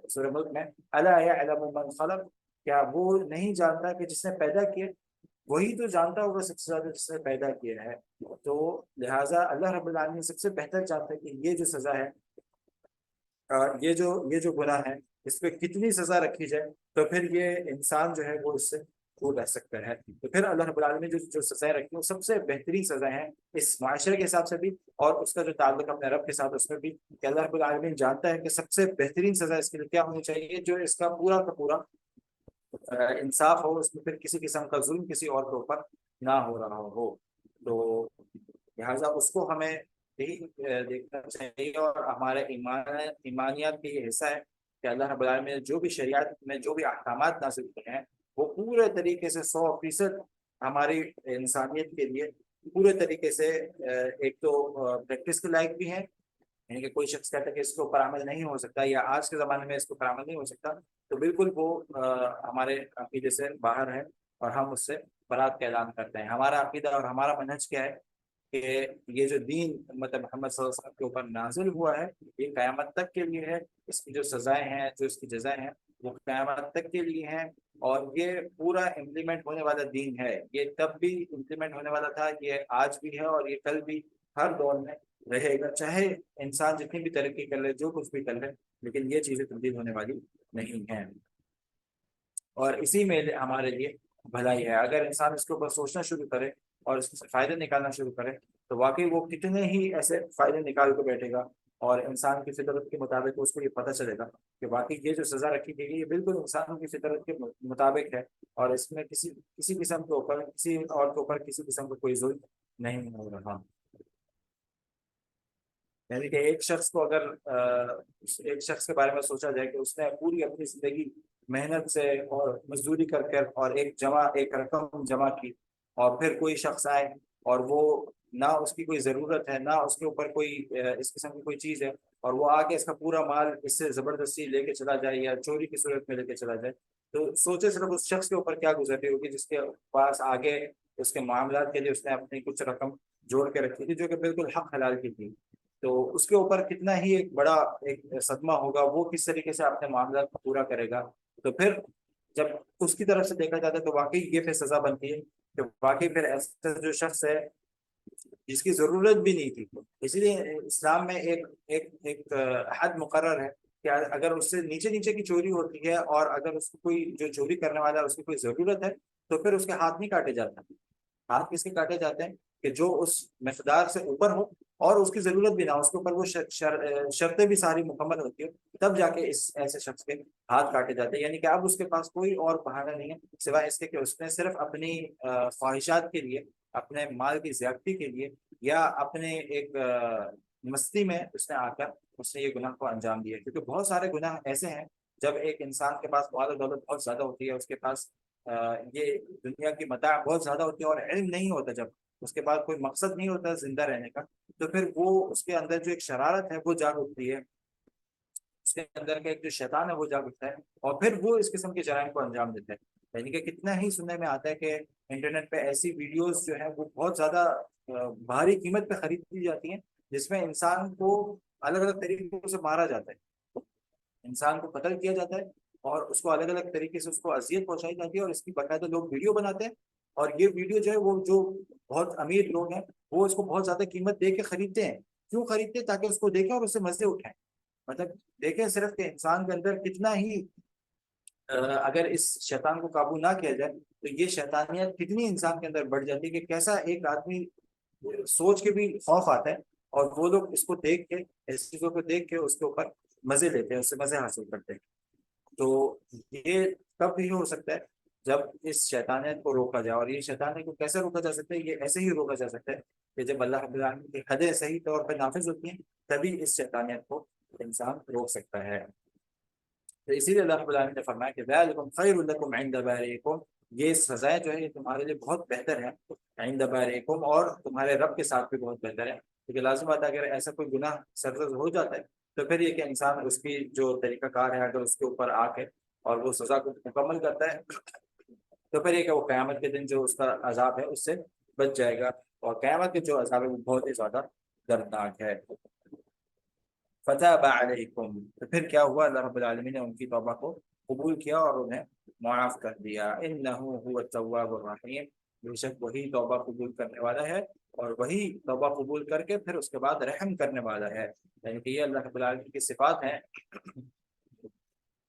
سورہ ملک میں، الا یعلم من خلق، کیا وہ نہیں جانتا کہ جس نے پیدا کیا، وہی تو جانتا ہوگا سب سے زیادہ جس نے پیدا کیا ہے۔ تو لہٰذا اللہ رب العالمین سب سے بہتر چاہتا ہے کہ یہ جو سزا ہے، یہ جو گناہ ہے، اس پہ کتنی سزا رکھی جائے تو پھر یہ انسان جو ہے وہ اس سے دور رہ سکتا ہے۔ تو پھر اللہ رب العالمین جو سزائیں رکھی ہیں وہ سب سے بہترین سزائیں ہیں اس معاشرے کے حساب سے بھی، اور اس کا جو تعلق اپنے رب کے ساتھ اس میں بھی، کہ اللہ رب العالمین جانتا ہے کہ سب سے بہترین سزا اس کے لیے کیا ہونی چاہیے، جو اس کا پورا کا پورا انصاف ہو، اس میں پھر کسی قسم کا ظلم کسی اور کے اوپر نہ ہو رہا ہو۔ تو لہٰذا اس کو ہمیں یہی دیکھنا چاہیے، اور ہمارے ایمانیات کی یہ حصہ ہے کہ اللہ رب العالمین نے جو بھی شریعت میں جو بھی احکامات نازل کیے ہیں وہ پورے طریقے سے 100% ہماری انسانیت کے لیے پورے طریقے سے ایک تو پریکٹس کے لائق بھی ہیں، یعنی کہ کوئی شخص کہتا ہے کہ اس کے اوپر عمل نہیں ہو سکتا یا آج کے زمانے میں اس کے اوپر عمل نہیں ہو سکتا، تو بالکل وہ ہمارے عقیدے سے باہر ہے، اور ہم اس سے برات کا اعلان کرتے ہیں۔ ہمارا عقیدہ اور ہمارا منہج کیا ہے کہ یہ جو دین مطلب محمد صلی اللہ علیہ وسلم کے اوپر نازل ہوا ہے یہ قیامت تک کے لیے ہے، اس کی جو سزائیں ہیں، جو اس کی جزائیں ہیں وہ قیامت تک کے لیے ہیں، اور یہ پورا امپلیمنٹ ہونے والا دین ہے۔ یہ تب بھی امپلیمنٹ ہونے والا تھا، یہ آج بھی ہے، اور یہ کل بھی ہر دور میں رہے گا، چاہے انسان جتنی بھی ترقی کر لے، جو کچھ بھی کر لے، لیکن یہ چیزیں تبدیل ہونے والی نہیں ہیں۔ اور اسی میں ہمارے لیے بھلائی ہے، اگر انسان اس کے اوپر سوچنا شروع کرے اور اس سے فائدے نکالنا شروع کرے تو واقعی وہ کتنے ہی ایسے فائدے نکال کے بیٹھے گا، اور انسان کی فطرت کے مطابق اس کو یہ پتہ چلے گا کہ واقعی یہ جو سزا رکھی گئی ہے یہ بالکل انسانوں کی فطرت کے مطابق ہے، اور اس میں کسی قسم کے اوپر، کسی اور کے اوپر کسی قسم کا کوئی ظلم نہیں ہو رہا۔ یعنی کہ ایک شخص کے بارے میں سوچا جائے کہ اس نے پوری اپنی زندگی محنت سے اور مزدوری کر اور ایک رقم جمع کی، اور پھر کوئی شخص آئے اور وہ نہ اس کی کوئی ضرورت ہے، نہ اس کے اوپر کوئی اس قسم کی کوئی چیز ہے، اور وہ آ کے اس کا پورا مال اس سے زبردستی لے کے چلا جائے یا چوری کی صورت میں لے کے چلا جائے، تو سوچے صرف اس شخص کے اوپر کیا گزر رہی ہوگی جس کے پاس آگے اس کے معاملات کے لیے اس نے اپنی کچھ رقم جوڑ کے رکھی تھی جو کہ بالکل حق حلال کی تھی، تو اس کے اوپر کتنا ہی ایک بڑا ایک صدمہ ہوگا، وہ کس طریقے سے اپنے معاملات کو پورا کرے گا۔ تو پھر جب اس کی طرف سے دیکھا جاتا ہے تو واقعی یہ پھر سزا بنتی ہے کہ واقعی پھر ایسا جو شخص ہے جس کی ضرورت بھی نہیں تھی، اسی لیے اسلام میں ایک حد مقرر ہے کہ اگر اس سے نیچے نیچے کی چوری ہوتی ہے اور اگر اس کو کوئی جو چوری کرنے والا ہے اس کی کوئی ضرورت ہے تو پھر اس کے ہاتھ نہیں کاٹے جاتے، ہاتھ کس کے کاٹے جاتے ہیں کہ جو اس مقدار سے اوپر ہو اور اس کی ضرورت بھی نہ ہو، اس کے اوپر وہ شرطیں بھی ساری مکمل ہوتی ہے، تب جا کے ایسے شخص کے ہاتھ کاٹے جاتے ہیں۔ یعنی کہ اب اس کے پاس کوئی اور بہانہ نہیں ہے سوائے اس کے کہ اس نے صرف اپنی خواہشات کے لیے، اپنے مال کی زیادتی کے لیے، یا اپنے ایک مستی میں اس نے آ کر اس نے یہ گناہ کو انجام دیا، کیونکہ بہت سارے گناہ ایسے ہیں جب ایک انسان کے پاس مال و دولت بہت زیادہ ہوتی ہے، اس کے پاس یہ دنیا کی متاع بہت زیادہ ہوتی ہے اور علم نہیں ہوتا، جب اس کے بعد کوئی مقصد نہیں ہوتا زندہ رہنے کا، تو پھر وہ اس کے اندر جو ایک شرارت ہے وہ جاگ اٹھتی ہے، اس کے اندر کا ایک جو شیطان ہے وہ جاگ اٹھتا ہے، اور پھر وہ اس قسم کے جرائم کو انجام دیتا ہے۔ یعنی کہ کتنا ہی سننے میں آتا ہے کہ انٹرنیٹ پہ ایسی ویڈیوز جو ہیں وہ بہت زیادہ بھاری قیمت پہ خریدی جاتی ہیں، جس میں انسان کو الگ الگ طریقوں سے مارا جاتا ہے، انسان کو قتل کیا جاتا ہے، اور اس کو الگ الگ طریقے سے اس کو اذیت پہنچائی جاتی ہے، اور اس کی باقاعدہ لوگ ویڈیو بناتے ہیں، اور یہ ویڈیو جو ہے وہ جو بہت امیر لوگ ہیں وہ اس کو بہت زیادہ قیمت دے کے خریدتے ہیں۔ کیوں خریدتے ہیں؟ تاکہ اس کو دیکھیں اور اس سے مزے اٹھائیں۔ مطلب دیکھیں صرف کہ انسان کے اندر کتنا ہی اگر اس شیطان کو قابو نہ کیا جائے تو یہ شیطانیت کتنی انسان کے اندر بڑھ جاتی ہے، کہ کیسا ایک آدمی سوچ کے بھی خوف آتا ہے، اور وہ لوگ اس کو دیکھ کے، اس چیزوں کو دیکھ کے اس کے اوپر مزے لیتے ہیں، اس سے مزے حاصل کرتے ہیں۔ تو یہ تب بھی ہو سکتا ہے جب اس شیطانیت کو روکا جائے، اور یہ شیطانیت کو کیسے روکا جا سکتا ہے؟ یہ ایسے ہی روکا جا سکتا ہے کہ جب اللہ رب العالمین کی حدیں صحیح طور پہ نافذ ہوتی ہیں، تبھی اس شیطانیت کو انسان روک سکتا ہے۔ تو اسی لیے اللہ رب العالمین نے فرمایا کہ ذالکم خیر لکم عند بارئکم، یہ سزائیں جو ہے یہ تمہارے لیے بہت بہتر ہے عند بارئکم، اور تمہارے رب کے ساتھ بھی بہت بہتر ہے، کیونکہ لازم بات ہے اگر ایسا کوئی گناہ سرزد ہو جاتا ہے تو پھر یہ کہ انسان اس کی جو طریقہ کار ہے اگر اس کے اوپر آ کے اور وہ سزا کو مکمل کرتا ہے تو پھر یہ کہ وہ قیامت کے دن جو اس کا عذاب ہے اس سے بچ جائے گا، اور قیامت کے جو عذاب ہے وہ بہت ہی زیادہ دردناک ہے۔ فتاب علیکم، تو پھر کیا ہوا؟ اللہ رب العالمین نے ان کی توبہ کو قبول کیا اور انہیں معاف کر دیا۔ انہ هو التواب الرحیم، بے شک وہی توبہ قبول کرنے والا ہے، اور وہی توبہ قبول کر کے پھر اس کے بعد رحم کرنے والا ہے۔ یعنی کہ یہ اللہ رب العالمین کی صفات ہیں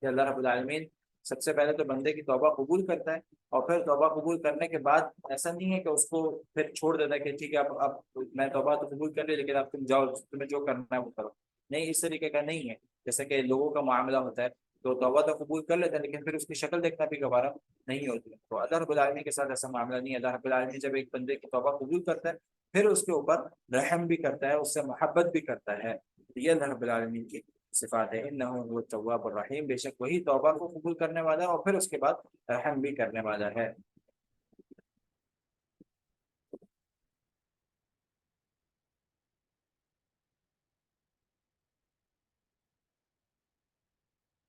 کہ اللہ رب العالمین سب سے پہلے تو بندے کی توبہ قبول کرتا ہے، اور پھر توبہ قبول کرنے کے بعد ایسا نہیں ہے کہ اس کو پھر چھوڑ دیتا ہے کہ ٹھیک ہے اب میں توبہ تو قبول کر لی لیکن اب تم جاؤ، تمہیں جو کرنا ہے وہ کرو۔ نہیں، اس طریقے کا نہیں ہے، جیسے کہ لوگوں کا معاملہ ہوتا ہے تو توبہ تو قبول کر لیتا ہے لیکن پھر اس کی شکل دیکھنا بھی گوارا نہیں ہوتی ہے۔ تو اللہ رب العالمین کے ساتھ ایسا معاملہ نہیں ہے۔ اللہ رب العالمین جب ایک بندے کی توبہ قبول کرتا ہے پھر اس کے اوپر رحم بھی کرتا ہے، اس سے محبت بھی کرتا ہے۔ یہ اللہ رب العالمین کی صفات ہے، انہ هو التواب الرحیم، بے شک وہی توبہ کو قبول کرنے والا ہے اور پھر اس کے بعد رحم بھی کرنے والا ہے۔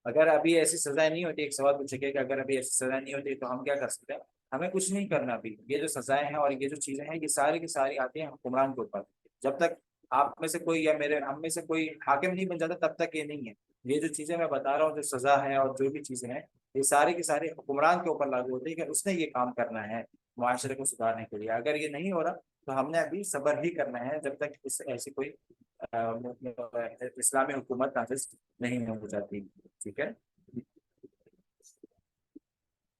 اگر ابھی ایسی سزائیں نہیں ہوتی، ایک سوال پوچھے گا کہ اگر ابھی ایسی سزائیں نہیں ہوتی تو ہم کیا کر سکتے ہیں؟ ہمیں کچھ نہیں کرنا ابھی۔ یہ جو سزائیں ہیں اور یہ جو چیزیں ہیں یہ ساری کی ساری آتی ہیں حکمران کے اوپر۔ جب تک آپ میں سے کوئی یا میرے ہم میں سے کوئی حاکم نہیں بن جاتا تب تک یہ نہیں ہے۔ یہ جو چیزیں میں بتا رہا ہوں، جو سزا ہے اور جو بھی چیزیں ہیں یہ ساری کی ساری حکمران کے اوپر لاگو ہوتی ہے کہ اس نے یہ کام کرنا ہے معاشرے کو سدھارنے کے لیے۔ اگر یہ نہیں ہو رہا تو ہم نے ابھی صبر ہی کرنا ہے جب تک ایسی کوئی اسلامی حکومت نافذ نہیں ہو جاتی۔ ٹھیک ہے،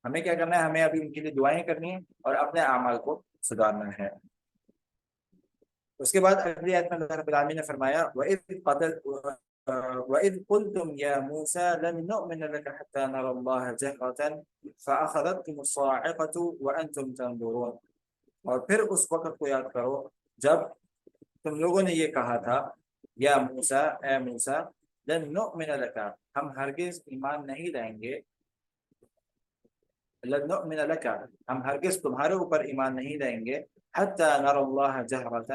ہمیں کیا کرنا ہے؟ ہمیں ابھی ان کے لیے دعائیں کرنی ہیں اور اپنے اعمال کو سدھارنا ہے۔ اس کے بعد اگلی آیت میں اللہ رب العالمین نے فرمایا وَإِذْ قُلْتُمْ يَا مُوسَى لَن نُؤْمِنَ لَكَ حَتَّى نَرَى اللَّهَ جَهْرَةً فَأَخَذَتْكُمُ الصَّاعِقَةُ وَأَنْتُمْ تَنظُرُونَ، اور پھر اس وقت کو یاد کرو جب تم لوگوں نے یہ کہا تھا، یا موسیٰ، اے موسیٰ، لن نؤمن لک، ہم ہرگز ایمان نہیں لائیں گے، لن نؤمن لک، ہم ہرگز تمہارے اوپر ایمان نہیں لائیں گے، حتی نرى اللہ جہرۃ،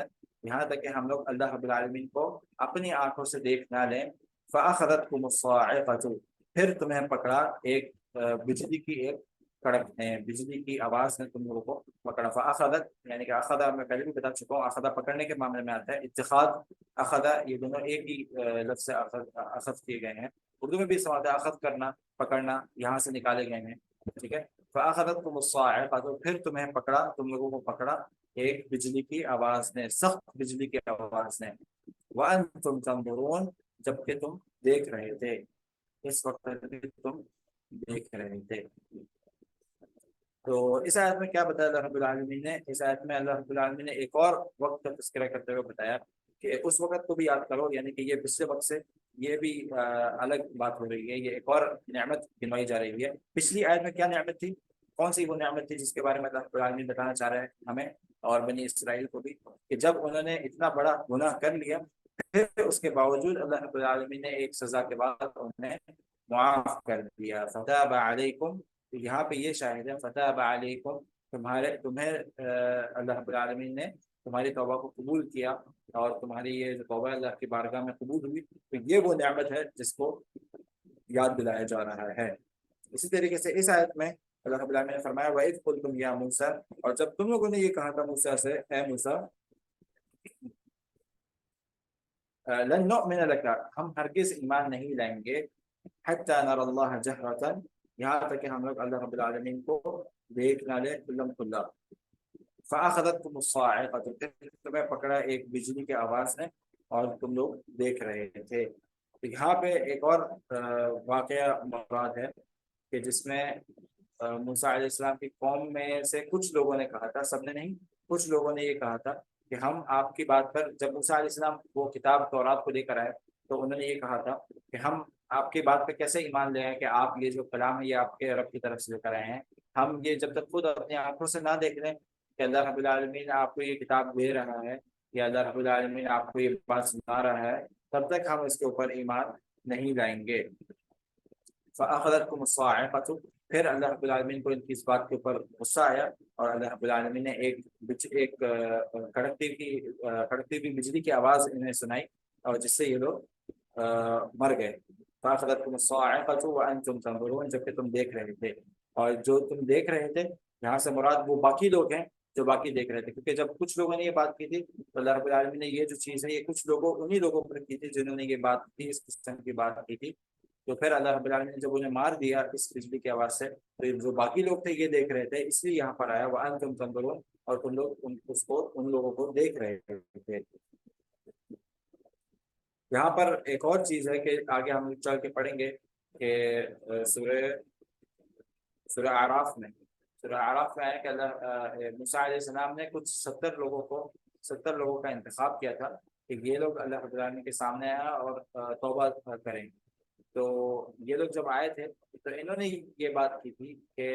یہاں تک کہ ہم لوگ اللہ رب العالمین کو اپنی آنکھوں سے دیکھ نہ لیں، فأخذتكم الصاعقۃ، پھر تمہیں پکڑا ایک بجلی کی ایک کڑک نے، بجلی کی آواز نے تم لوگوں کو پکڑا۔ فأخذت یعنی کہ اخذا میں پہلے بھی بتا چکا ہوں، اخذا پکڑنے کے معاملے میں آتا ہے، اتخاذ اخذا یہ دونوں ایک ہی لفظ سے اخذ کیے گئے ہیں۔ اردو میں بھی اس ہے اخذ کرنا، پکڑنا، یہاں سے نکالے گئے ہیں۔ ٹھیک ہے، فأخذتكم الصاعقۃ، پھر تمہیں پکڑا، تم لوگوں کو پکڑا ایک بجلی کی آواز نے، سخت بجلی کی آواز نے، وأنتم تنظرون، جبکہ تم دیکھ رہے تھے، اس وقت بھی تم دیکھ رہے تھے۔ تو اس آیت میں کیا بتایا اللہ رب العالمین نے؟ اس آیت میں اللہ رب العالمین نے ایک اور وقت کا تذکرہ کرتے ہوئے بتایا کہ اس وقت کو بھی یاد کرو، یعنی کہ یہ پچھلے وقت سے یہ بھی الگ بات ہو رہی ہے، یہ ایک اور نعمت گنوائی جا رہی ہے۔ پچھلی آیت میں کیا نعمت تھی؟ کون سی وہ نعمت تھی جس کے بارے میں اللہ رب العالمین بتانا چاہ رہے ہیں ہمیں اور بنی اسرائیل کو بھی، کہ جب انہوں نے اتنا بڑا گناہ کر لیا پھر اس کے باوجود اللہ رب العالمین نے ایک سزا کے بعد انہیں معاف کر دیا۔ فتاب علیکم، تو یہاں پہ یہ شاہد ہے، فتاب علیکم، تمہیں اللہ رب العالمین نے تمہاری توبہ کو قبول کیا، اور تمہاری یہ جو توبہ اللہ کی بارگاہ میں قبول ہوئی، تو یہ وہ نعمت ہے جس کو یاد دلایا جا رہا ہے۔ اسی طریقے سے اس آیت میں اللہ رب العالمین نے فرمایا وَإِذْ قُلْتُمْ يَا مُوسَىٰ، اور جب تم لوگوں نے یہ کہا تھا موسیٰ سے، اے موسیٰ، لن نؤمن لك، ہم ہرگز ایمان نہیں لائیں گے، حتی نر اللہ جہرتا، یہاں تک کہ ہم لوگ اللہ رب العالمین کو دیکھ نہ لیں کلم کلا۔ فاخذتكم الصاعقۃ، پھر تمہیں پکڑا ایک بجلی کی آواز نے اور تم لوگ دیکھ رہے تھے۔ تو یہاں پہ ایک اور واقعہ مراد ہے کہ جس میں موسیٰ علیہ السلام کی قوم میں سے کچھ لوگوں نے کہا تھا، سب نے نہیں، کچھ لوگوں نے یہ کہا تھا کہ ہم آپ کی بات پر، جب موسیٰ علیہ السلام وہ کتاب تورات کو لے کر آئے تو انہوں نے یہ کہا تھا کہ ہم آپ کی بات پہ کیسے ایمان لے آئے کہ آپ یہ جو کلام ہے یہ آپ کے رب کی طرف سے لے کر آئے ہیں، ہم یہ جب تک خود اپنی آنکھوں سے نہ دیکھ لیں کہ اللہ رب العالمین آپ کو یہ کتاب دے رہا ہے یا اللہ رب العالمین آپ کو یہ بات سنا رہا ہے، تب تک ہم اس کے اوپر ایمان نہیں لائیں گے۔ فأخذتكم الصاعقة، پھر اللہ رب العالمین کو ان کی اس بات کے اوپر غصہ آیا اور اللہ رب العالمین نے ایک کڑکتی ہوئی بجلی کی آواز انہیں سنائی اور جس سے یہ لوگ مر گئے۔ فأخذتكم الصاعقة وأنتم تنظرون، جبکہ تم دیکھ رہے تھے، اور جو تم دیکھ رہے تھے یہاں سے مراد وہ باقی لوگ ہیں جو باقی دیکھ رہے تھے، کیونکہ جب کچھ لوگوں نے یہ بات کی تھی تو اللہ رب العالمین نے یہ جو چیز ہے یہ کچھ لوگوں انہی لوگوں پر کی تھی جنہوں نے یہ بات کی، اس قسم کی بات کی تھی۔ تو پھر اللہ رب العالمین نے جب انہیں مار دیا اس بجلی کی آواز سے، تو جو باقی لوگ تھے یہ دیکھ رہے تھے، اس لیے یہاں پر آیا وَأَنْتُمْ تَنْظُرُونَ، اور تم لوگ ان لوگوں کو دیکھ رہے تھے۔ یہاں پر ایک اور چیز ہے کہ آگے ہم چل کے پڑھیں گے کہ سورہ اعراف میں آیا کہ موسیٰ علیہ السلام نے کچھ 70 لوگوں کا انتخاب کیا تھا کہ یہ لوگ اللہ رب العالمین کے سامنے آیا اور توبہ کریں۔ تو یہ لوگ جب آئے تھے تو انہوں نے یہ بات کی تھی کہ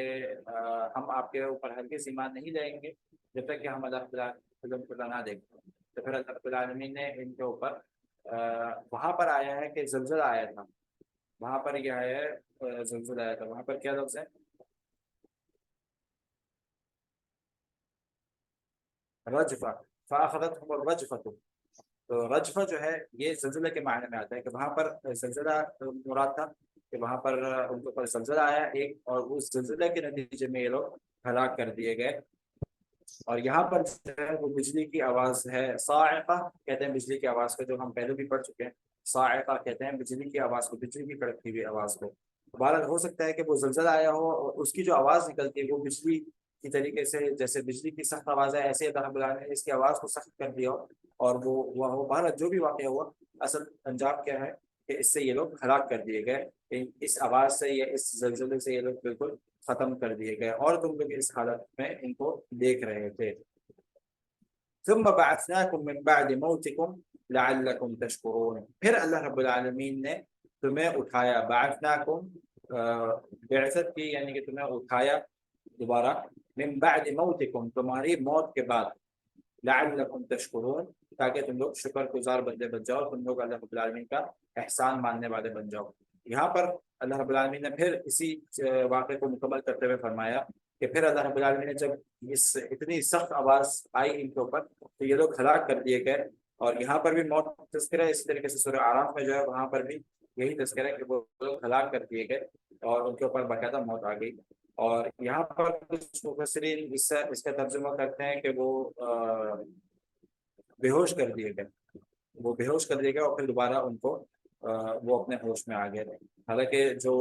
ہم آپ کے اوپر ہرگز ایمان نہیں لائیں گے جب تک کہ ہم اللہ تعالیٰ کو نہ دیکھیں۔ تو پھر اللہ العالمین نے ان کے اوپر وہاں پر آیا ہے کہ زلزلہ آیا تھا، وہاں پر یہ آیا ہے زلزلہ آیا تھا، وہاں پر کیا لفظ ہے؟ رجفہ، فاخذتهم الرجفۃ، تو رجفہ جو ہے یہ زلزلہ کے معنی میں آتا ہے کہ وہاں پر زلزلہ مراد تھا کہ وہاں پر ان کے اوپر زلزلہ آیا ایک، اور اس زلزلہ کے نتیجے میں یہ لوگ ہلاک کر دیے گئے۔ اور یہاں پر جو ہے وہ بجلی کی آواز ہے، صاعقہ کہتے ہیں بجلی کی آواز کو، جو ہم پہلے بھی پڑھ چکے ہیں، صاعقہ کہتے ہیں بجلی کی آواز کو، بجلی کی کڑکتی ہوئی آواز کو۔ بہرحال ہو سکتا ہے کہ وہ زلزلہ آیا ہو اور اس کی جو آواز نکلتی ہے وہ بجلی کی طریقے سے، جیسے بجلی کی سخت آواز ہے ایسے اللہ رب العالمین نے اس کی آواز کو سخت کر دیا ہو اور وہ ہوا ہو۔ بہرحال جو بھی واقعہ ہوا، اصل انجام کیا ہے کہ اس سے یہ لوگ ہلاک کر دیے گئے، اس آواز سے یا اس زلزلے سے یہ لوگ بالکل ختم کر دیے گئے، اور تم لوگ اس حالت میں ان کو دیکھ رہے تھے۔ ثم بعثناکم من بعد موتکم لعلکم تشکرون، پھر اللہ رب العالمین نے تمہیں اٹھایا، بعثناکم بعثت کی یعنی کہ تمہیں اٹھایا دوبارہ، من بعد موتکم تمہاری موت کے بعد، لعلکم تشکرون تاکہ تم لوگ شکر گزار بندے بن جاؤ، تم لوگ اللہ رب العالمین کا احسان ماننے والے بن جاؤ۔ یہاں پر اللہ رب العالمین نے پھر اسی واقعے کو مکمل کرتے ہوئے فرمایا کہ پھر اللہ رب العالمین نے جب اس اتنی سخت آواز آئی ان کے اوپر تو یہ لوگ ہلاک کر دیے گئے۔ اور یہاں پر بھی موت تذکرہ ہے، اسی طریقے سے سورہ اعراف میں جو ہے وہاں پر بھی یہی تذکرہ ہے کہ وہ لوگ ہلاک کر دیے گئے اور ان کے اوپر باقاعدہ موت آ گئی۔ اور یہاں پر کچھ مفسرین اس کا ترجمہ کرتے ہیں کہ وہ بے ہوش کر دیے گئے اور پھر دوبارہ ان کو وہ اپنے ہوش میں آ گئے۔ حالانکہ جو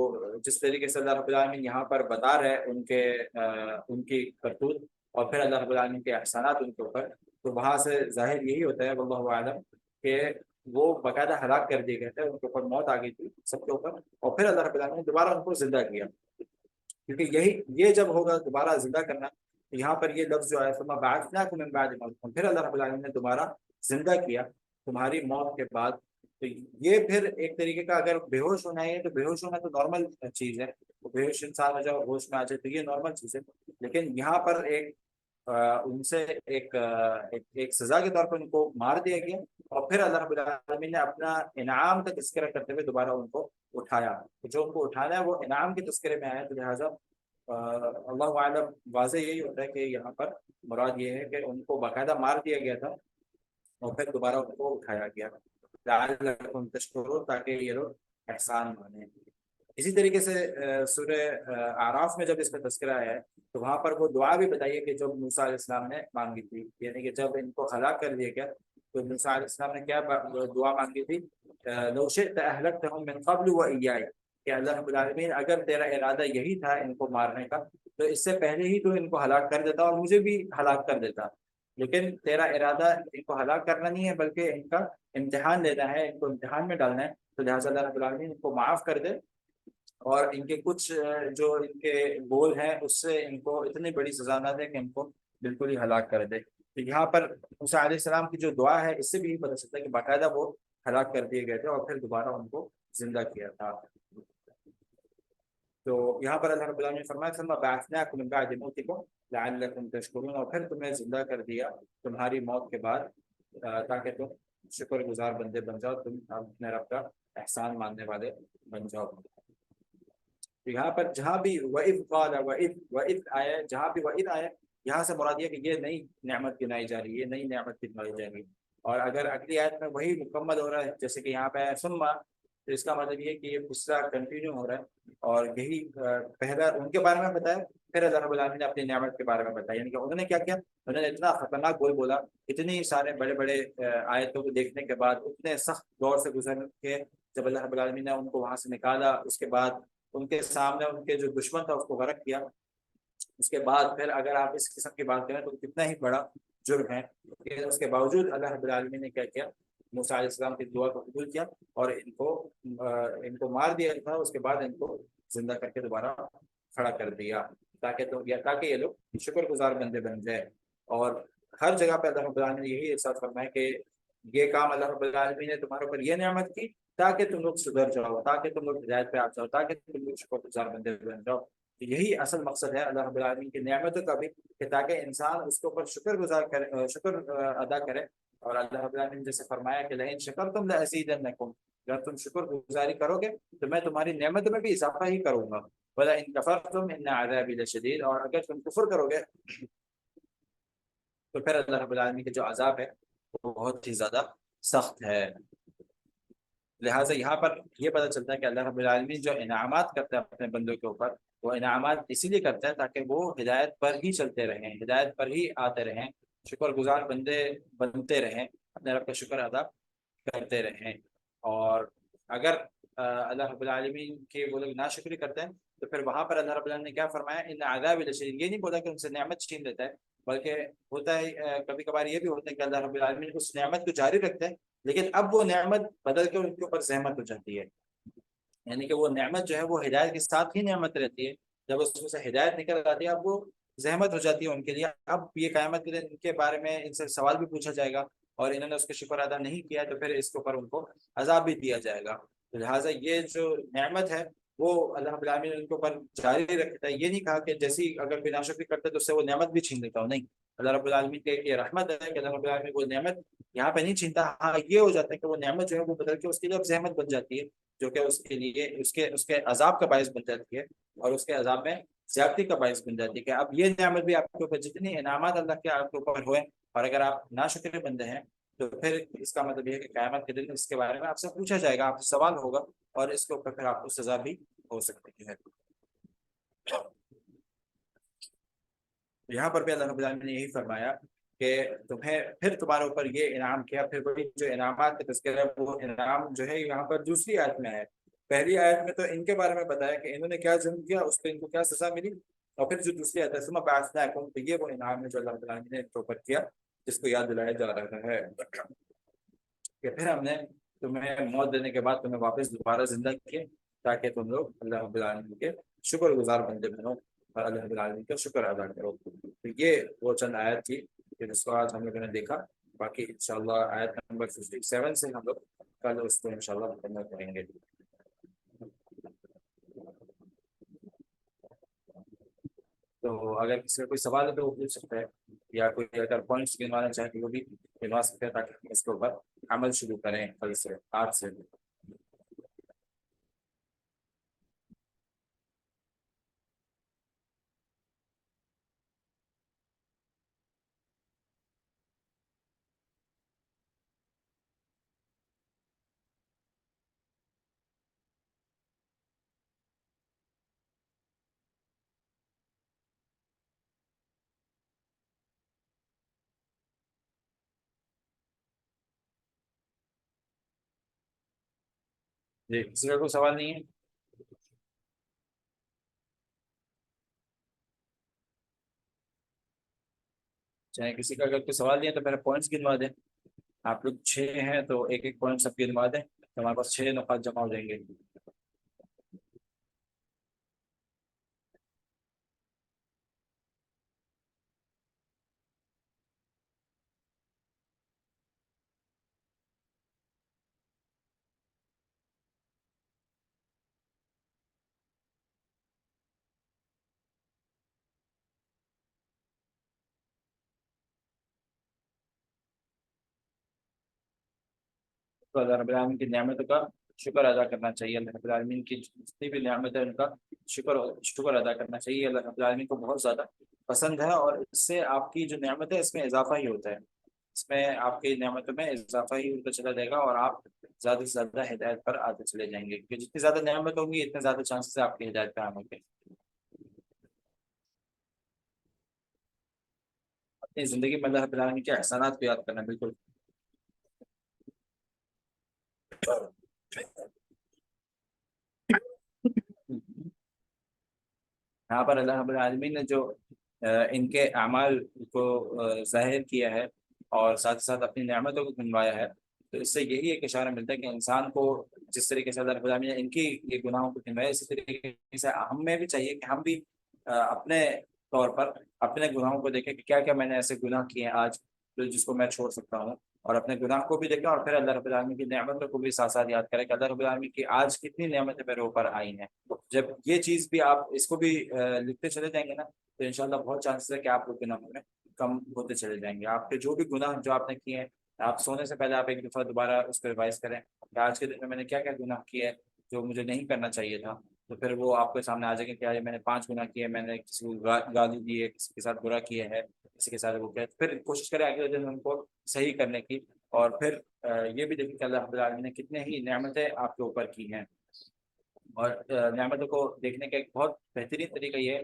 جس طریقے سے اللہ رب العالمین یہاں پر بتا رہے ان کی کرتوت اور پھر اللہ رب العالمین کے احسانات ان کے اوپر، تو وہاں سے ظاہر یہی ہوتا ہے واللہ اعلم کہ وہ باقاعدہ ہلاک کر دیے گئے تھے، ان کے اوپر موت آ گئی تھی سب کے اوپر، اور پھر اللہ رب العالمین نے دوبارہ ان کو زندہ کیا، کیونکہ یہ جب ہوگا دوبارہ زندہ کرنا، یہاں پر یہ لفظ جو ہے ثم بعثناکم من بعد موتکم، پھر اللہ رب العالمین نے دوبارہ زندہ کیا تمہاری موت کے بعد۔ تو یہ پھر ایک طریقے کا، اگر بے ہوش ہونا ہے تو بے ہوش ہونا تو نارمل چیز ہے، بے ہوش انسان ہو جائے ہوش میں آ جائے تو یہ نارمل چیز ہے، لیکن یہاں پر ان سے ایک سزا کے طور پر ان کو مار دیا گیا، اور پھر اللہ رب العالمین نے اپنا انعام کا تذکرہ کرتے ہوئے دوبارہ ان کو اٹھایا۔ جو ان کو اٹھانا ہے وہ انعام کے تذکرے میں آیا، تو لہٰذا اللہ عالم واضح یہی ہوتا ہے کہ یہاں پر مراد یہ ہے کہ ان کو باقاعدہ مار دیا گیا تھا اور پھر دوبارہ ان کو اٹھایا گیا، لعلکم تشکرون تاکہ یہ لوگ احسان مانیں۔ اسی طریقے سے سورہ اعراف میں جب اس کا تذکرہ ہے تو وہاں پر وہ دعا بھی بتائیے کہ جو موسیٰ علیہ السلام نے مانگی تھی، یعنی کہ جب ان کو ہلاک کر دیا گیا تو موسیٰ علیہ السلام نے کیا دعا مانگی تھی؟ لو شئت اہلکتہم من قبل و ایائی، کہ اللہ رب العالمین اگر تیرا ارادہ یہی تھا ان کو مارنے کا تو اس سے پہلے ہی تو ان کو ہلاک کر دیتا اور مجھے بھی ہلاک کر دیتا، لیکن تیرا ارادہ ان کو ہلاک کرنا نہیں ہے بلکہ ان کا امتحان لینا ہے، ان کو امتحان میں ڈالنا ہے، تو لہٰذا اللہ رب العالمین ان کو معاف کر دے اور ان کے کچھ جو ان کے بول ہیں اس سے ان کو اتنی بڑی سزا نہ دے کہ ان کو بالکل ہی ہلاک کر دے۔ تو یہاں پر موسیٰ علیہ السلام کی جو دعا ہے اس سے بھی پتہ چلتا ہے کہ باقاعدہ وہ ہلاک کر دیے گئے تھے اور پھر دوبارہ ان کو زندہ کیا تھا۔ تو یہاں پر اللہ رب العالمین نے فرمایا ثم بعثناکم من بعد موتکم لعلکم تشکرون، اور پھر تمہیں زندہ کر دیا تمہاری موت کے بعد تاکہ تم شکر گزار بندے بن جاؤ، تم اپنے رب کا احسان ماننے والے بن جاؤ۔ تو یہاں پر جہاں بھی وَإِذْ قَالَ وَإِذْ آیا، جہاں بھی وَإِذْ آیا یہاں سے مراد یہ کہ یہ نئی نعمت گنائی جا رہی ہے، نئی نعمت گنائی جا رہی ہے، اور اگر اگلی آیت میں وہی مکمل ہو رہا ہے جیسے کہ یہاں پہ ہے ثم، تو اس کا مطلب یہ ہے کہ یہ پچھلا کنٹینیو ہو رہا ہے اور یہی پہلا ان کے بارے میں بتایا، پھر اللہ رب العالمین نے اپنی نعمت کے بارے میں بتایا، یعنی کہ انہوں نے کیا کیا، انہوں نے اتنا خطرناک بول بولا، اتنی سارے بڑے بڑے آیتوں کو دیکھنے کے بعد، اتنے سخت دور سے گزر کے جب اللہ رب العالمین نے ان کو وہاں سے نکالا، اس کے بعد ان کے سامنے ان کے جو دشمن تھا اس کو غرق کیا، اس کے بعد پھر اگر آپ اس قسم کی بات کریں تو کتنا ہی بڑا جرم ہے کہ اس کے باوجود اللہ رب العالمین نے کیا کیا، موسیٰ علیہ السلام کی دعا کو قبول کیا اور ان کو مار دیا تھا، اس کے بعد ان کو زندہ کر کے دوبارہ کھڑا کر دیا تاکہ یہ لوگ شکر گزار بندے بن جائے۔ اور ہر جگہ پہ اللہ رب العالمین نے یہی احساس فرمایا کہ یہ کام اللہ رب العالمین نے تمہارے اوپر یہ نعمت کی تاکہ تم لوگ سدھر جاؤ، تاکہ تم لوگ ہدایت پہ آ جاؤ، تاکہ تم لوگ شکر گزار بندے بن جاؤ۔ تو یہی اصل مقصد ہے اللہ رب العالمین کی نعمتوں کا بھی، کہ تاکہ انسان اس کے اوپر شکر گزار کرے، شکر ادا کرے، اور اللہ رب العالمین نے جیسے فرمایا کہ لئن شکرتم لأزیدنکم، اگر تم شکر گزاری کرو گے تو میں تمہاری نعمت میں بھی اضافہ ہی کروں گا، وَلَئِن كَفَرْتُمْ إِنَّ عَذَابِي لَشَدِيدٌ، اور اگر تم کفر کرو گے تو پھر اللہ رب العالمین کے جو عذاب ہے وہ بہت ہی زیادہ سخت ہے۔ لہٰذا یہاں پر یہ پتہ چلتا ہے کہ اللہ رب العالمین جو انعامات کرتا ہے اپنے بندوں کے اوپر، وہ انعامات اسی لیے کرتا ہے تاکہ وہ ہدایت پر ہی چلتے رہیں، ہدایت پر ہی آتے رہیں، شکر گزار بندے بنتے رہیں، اپنے رب کا شکر ادا کرتے رہیں۔ اور اگر اللہ رب العالمین کے وہ لوگ ناشکری کرتے ہیں تو پھر وہاں پر اللہ رب العالمین نے کیا فرمایا، ان عذاب لشدید، یہ نہیں بولا کہ ان سے نعمت چھین لیتا ہے، بلکہ ہوتا ہے کبھی کبھار یہ بھی ہوتا ہے کہ اللہ رب العالمین اس نعمت کو جاری رکھتے ہیں لیکن اب وہ نعمت بدل کے ان کے اوپر زحمت ہو جاتی ہے، یعنی کہ وہ نعمت جو ہے وہ ہدایت کے ساتھ ہی نعمت رہتی ہے، جب اس میں سے ہدایت نکل آتی ہے اب وہ زحمت ہو جاتی ہے ان کے لیے، اب یہ قیامت کے دن ان کے بارے میں ان سے سوال بھی پوچھا جائے گا اور انہوں نے اس کا شکر ادا نہیں کیا تو پھر اس کے اوپر ان کو عذاب بھی دیا جائے گا۔ تو لہٰذا یہ جو نعمت ہے وہ اللہ رب العالمین ان کے اوپر جاری رکھتا ہے، یہ نہیں کہا کہ جیسی اگر کوئی ناشکری کرتا ہے تو اس سے وہ نعمت بھی چھین لیتا ہو، نہیں، اللہ رب العالمین کے یہ رحمت ہے کہ اللہ رب العالمین وہ نعمت یہاں پہ نہیں چھینتا، ہاں یہ ہو جاتا ہے کہ وہ نعمت جو ہے وہ بدل کے اس کے لیے اب زحمت بن جاتی ہے، جو کہ اس کے لیے اس کے عذاب کا باعث بن جاتی ہے اور اس کے عذاب میں زیادتی کا باعث بن جاتی ہے، کہ اب یہ نعمت بھی آپ کے اوپر جتنی انعامات اللہ کے آپ کے اوپر ہوئے اور اگر آپ ناشکر بندے ہیں تو پھر اس کا مطلب یہ ہے کہ قیامت کے دن اس کے بارے میں آپ سے پوچھا جائے گا، آپ سے سوال ہوگا اور اس کے اوپر پھر آپ کو سزا بھی ہو سکتی ہے۔ یہاں پر بھی اللہ رب العالمین نے یہی فرمایا کہ تمہیں پھر تمہارے اوپر یہ انعام کیا، پھر وہی جو انعامات کا تذکرہ ہے وہ انعام جو ہے یہاں پر دوسری آیت میں ہے، پہلی آیت میں تو ان کے بارے میں بتایا کہ انہوں نے کیا جرم کیا، اس پہ ان کو کیا سزا ملی، اور پھر جو دوسری آیت ہے ثم بعثناکم، تو یہ وہ انعام ہے جو اللہ رب العالمین نے ان کے اوپر کیا جس کو یاد دلایا جا رہا ہے کہ پھر ہم نے تمہیں موت دینے کے بعد تمہیں واپس دوبارہ زندہ کیے تاکہ تم لوگ اللہ رب العالمین کے شکر گزار بندے بنو اور اللہ رب العالمین کا شکر ادا کرو۔ تو یہ وہ چند آیت تھی کہ جس کو آج ہم لوگوں نے دیکھا، باقی انشاءاللہ آیت نمبر 57 سے ہم لوگ کل اس کو انشاءاللہ مکمل کریں گے۔ تو اگر کسی کا کوئی سوال ہے تو وہ پوچھ سکتا ہے، یا کوئی اگر پوائنٹس گنوانا چاہے تو وہ بھی گنوا سکتے ہیں تاکہ ہم اس کے اوپر عمل شروع کریں کل سے، آج سے۔ جی کسی کا کوئی سوال نہیں ہے؟ چاہے کسی کا اگر کوئی سوال نہیں ہے تو میرے پوائنٹس گنوا دیں. آپ لوگ 6 ہیں تو ایک ایک پوائنٹ سب گنوا دیں تو ہمارے پاس 6 نقاط جمع ہو جائیں گے. تو اللہ رب العالمین کی نعمتوں کا شکر ادا کرنا چاہیے. اللہ رب العالمین کی جتنی بھی نعمت ہے ان کا شکر ادا کرنا چاہیے. اللہ رب العالمین کو بہت زیادہ پسند ہے اور اس سے آپ کی جو نعمت ہے اس میں اضافہ ہی ہوتا ہے. اس میں آپ کی نعمتوں میں اضافہ ہی ہوتا چلا جائے گا اور آپ زیادہ سے زیادہ ہدایت پر آتے چلے جائیں گے کیونکہ جتنی زیادہ نعمت ہوگی اتنے زیادہ چانسز ہے آپ کی ہدایت پہ آنے کے. اپنی زندگی میں اللہ رب العالمین کے احسانات کو یاد کرنا بالکل. یہاں پر اللہ رب العالمین نے جو ان کے اعمال کو ظاہر کیا ہے اور ساتھ ساتھ اپنی نعمتوں کو گنوایا ہے تو اس سے یہی ایک اشارہ ملتا ہے کہ انسان کو جس طریقے سے اللہ رب العالمین نے ان کی یہ گناہوں کو گنوایا اسی طریقے سے ہم میں بھی چاہیے کہ ہم بھی اپنے طور پر اپنے گناہوں کو دیکھیں کہ کیا کیا میں نے ایسے گناہ کیے ہیں آج جس کو میں چھوڑ سکتا ہوں اور اپنے گناہ کو بھی دیکھیں اور پھر اللہ رب العالمین کی نعمتوں کو بھی ساتھ ساتھ یاد کریں کہ اللہ رب العالمین کی آج کتنی نعمتیں میرے اوپر آئی ہیں. جب یہ چیز بھی آپ اس کو بھی لکھتے چلے جائیں گے نا تو انشاءاللہ بہت چانسز ہے کہ آپ کے گناہوں میں کم ہوتے چلے جائیں گے. آپ کے جو بھی گناہ جو آپ نے کیے ہیں آپ سونے سے پہلے آپ ایک دفعہ دوبارہ اس پہ ریوائز کریں کہ آج کے دن میں نے کیا کیا گناہ کیے ہیں جو مجھے نہیں کرنا چاہیے تھا. تو پھر وہ آپ کے سامنے آ جائے گا کہ آج میں نے 5 گناہ کیے, میں نے کسی کو گالی دی ہے, کسی کے ساتھ برا کیا ہے, کسی کے ساتھ وہ کیا. پھر کوشش کریں اگلے دن ان کو صحیح کرنے کی اور پھر یہ بھی دیکھیں کہ اللہ رب العالمین نے کتنے ہی نعمتیں آپ کے اوپر کی ہیں. اور نعمتوں کو دیکھنے کا ایک بہت بہترین طریقہ یہ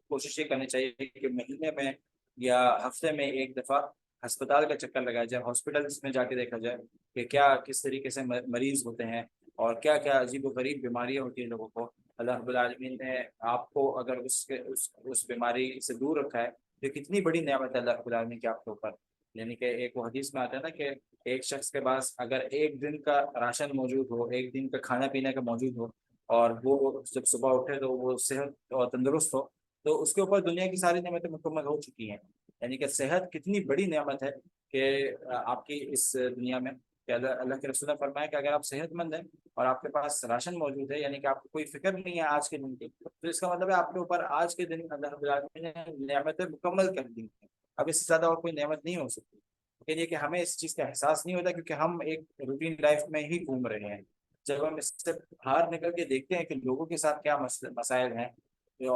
کوشش یہ کرنی چاہیے کہ مہینے میں یا ہفتے میں ایک دفعہ ہسپتال کا چکر لگایا جائے, ہاسپٹلس میں جا کے دیکھا جائے کہ کیا کس طریقے سے مریض ہوتے ہیں اور کیا کیا عجیب و غریب بیماریاں ہوتی ہیں لوگوں کو. اللہ رب العالمین نے آپ کو اگر اس بیماری سے دور رکھا ہے تو کتنی بڑی نعمت ہے اللہ رب العالمین کی آپ کے اوپر. یعنی کہ ایک وہ حدیث میں آتا ہے نا کہ ایک شخص کے پاس اگر ایک دن کا راشن موجود ہو, ایک دن کا کھانا پینے کا موجود ہو اور وہ جب صبح اٹھے تو وہ صحت اور تندرست ہو تو اس کے اوپر دنیا کی ساری نعمتیں مکمل ہو چکی ہیں. یعنی کہ صحت کتنی بڑی نعمت ہے کہ آپ کی اس دنیا میں کہ اللہ کے رسول نے فرمایا کہ اگر آپ صحت مند ہیں اور آپ کے پاس راشن موجود ہے یعنی کہ آپ کو کوئی فکر نہیں ہے آج کے دن کی تو اس کا مطلب ہے آپ کے اوپر آج کے دن اللہ رب العالمین نے نعمتیں مکمل کر دی ہیں. اب اس سے زیادہ اور کوئی نعمت نہیں ہو سکتی. لیکن یہ کہ ہمیں اس چیز کا احساس نہیں ہوتا کیونکہ ہم ایک روٹین لائف میں ہی گھوم رہے ہیں. جب ہم اس سے باہر نکل کے دیکھتے ہیں کہ لوگوں کے ساتھ کیا مسائل ہیں,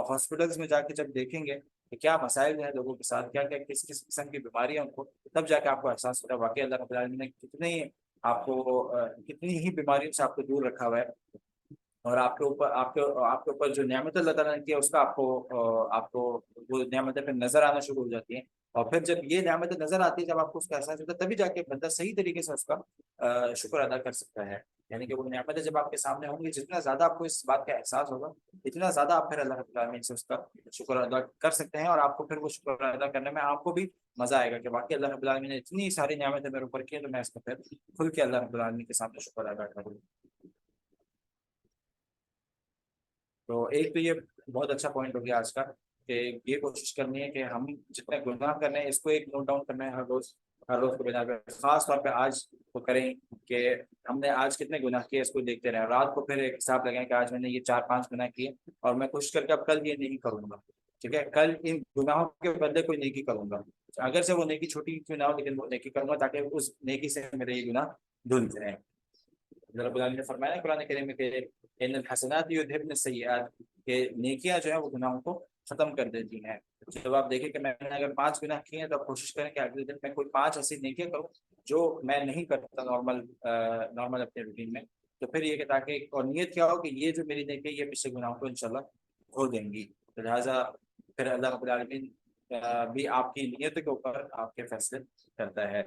ہاسپٹلس میں جا کے جب دیکھیں گے کہ کیا مسائل ہیں لوگوں کے ساتھ, کیا کیا کس کس قسم کی بیماریاں ان کو, تب جا کے آپ کو احساس ہوتا ہے واقعی اللہ رب العالمین نے کتنی آپ کو کتنی ہی بیماریوں سے آپ کو دور رکھا ہوا ہے اور آپ کے اوپر آپ کے اوپر جو نعمت اللہ تعالیٰ نے کی ہے اس کا آپ کو وہ نعمتیں پھر نظر آنا شروع ہو جاتی ہیں. اور پھر جب یہ نعمتیں نظر آتی ہے, جب آپ کو اس کا احساس ہوتا ہے تبھی جا کے بندہ صحیح طریقے سے اس کا شکر ادا کر سکتا ہے. یعنی کہ وہ نعمتیں جب آپ کے سامنے ہوں گی جتنا زیادہ آپ کو اس بات کا احساس ہوگا اتنا زیادہ آپ پھر اللہ رب العالمین سے اس کا شکر ادا کر سکتے ہیں اور آپ کو پھر وہ شکر ادا کرنے میں آپ کو بھی مزہ آئے گا کہ واقعی اللہ رب العالمین نے اتنی ساری نعمتیں میرے اوپر کی تو میں اس کو پھر کھل کے اللہ رب العالمین کے سامنے شکر ادا کروں. تو ایک تو یہ بہت اچھا پوائنٹ ہو گیا آج کا کہ یہ کوشش کرنی ہے کہ ہم جتنے گناہ کر رہے ہیں اس کو ایک نوٹ ڈاؤن کرنا ہے ہر روز کو بنا کر, خاص طور پہ آج کو کریں کہ ہم نے آج کتنے گناہ کیے اس کو دیکھتے رہیں. رات کو پھر ایک حساب لگائیں کہ آج میں نے یہ 4-5 گناہ کیے اور میں کوشش کر کے اب کل یہ نہیں کروں گا. ٹھیک ہے, کل ان گناہوں کے بدلے کوئی نیکی کروں گا, اگر سے وہ نیکی چھوٹی کیوں نہ ہو لیکن وہ نیکی کروں گا تاکہ اس نیکی سے میرے یہ گناہ دھل جائیں. رب العالمین نے فرمایا قرآن کریم میں کہ ان الحسنات یذھبن السیئات کہ نیکیاں جو ہے وہ گناہوں کو ختم کر دیتی ہیں. جب آپ دیکھیں کہ میں نے اگر 5 گناہ کیے ہیں تو آپ کوشش کریں کہ اگلے دن میں کوئی 5 ایسی نیکیاں کروں جو میں نہیں کرتا نارمل اپنے روٹین میں. تو پھر یہ کہ تاکہ اور نیت کیا ہو کہ یہ جو میری نیکی یہ پچھلے گناہوں کو انشاءاللہ کھول دیں گی. تو لہٰذا پھر اللہ رب العالمین بھی آپ کی نیت کے اوپر آپ کے فیصلے کرتا ہے.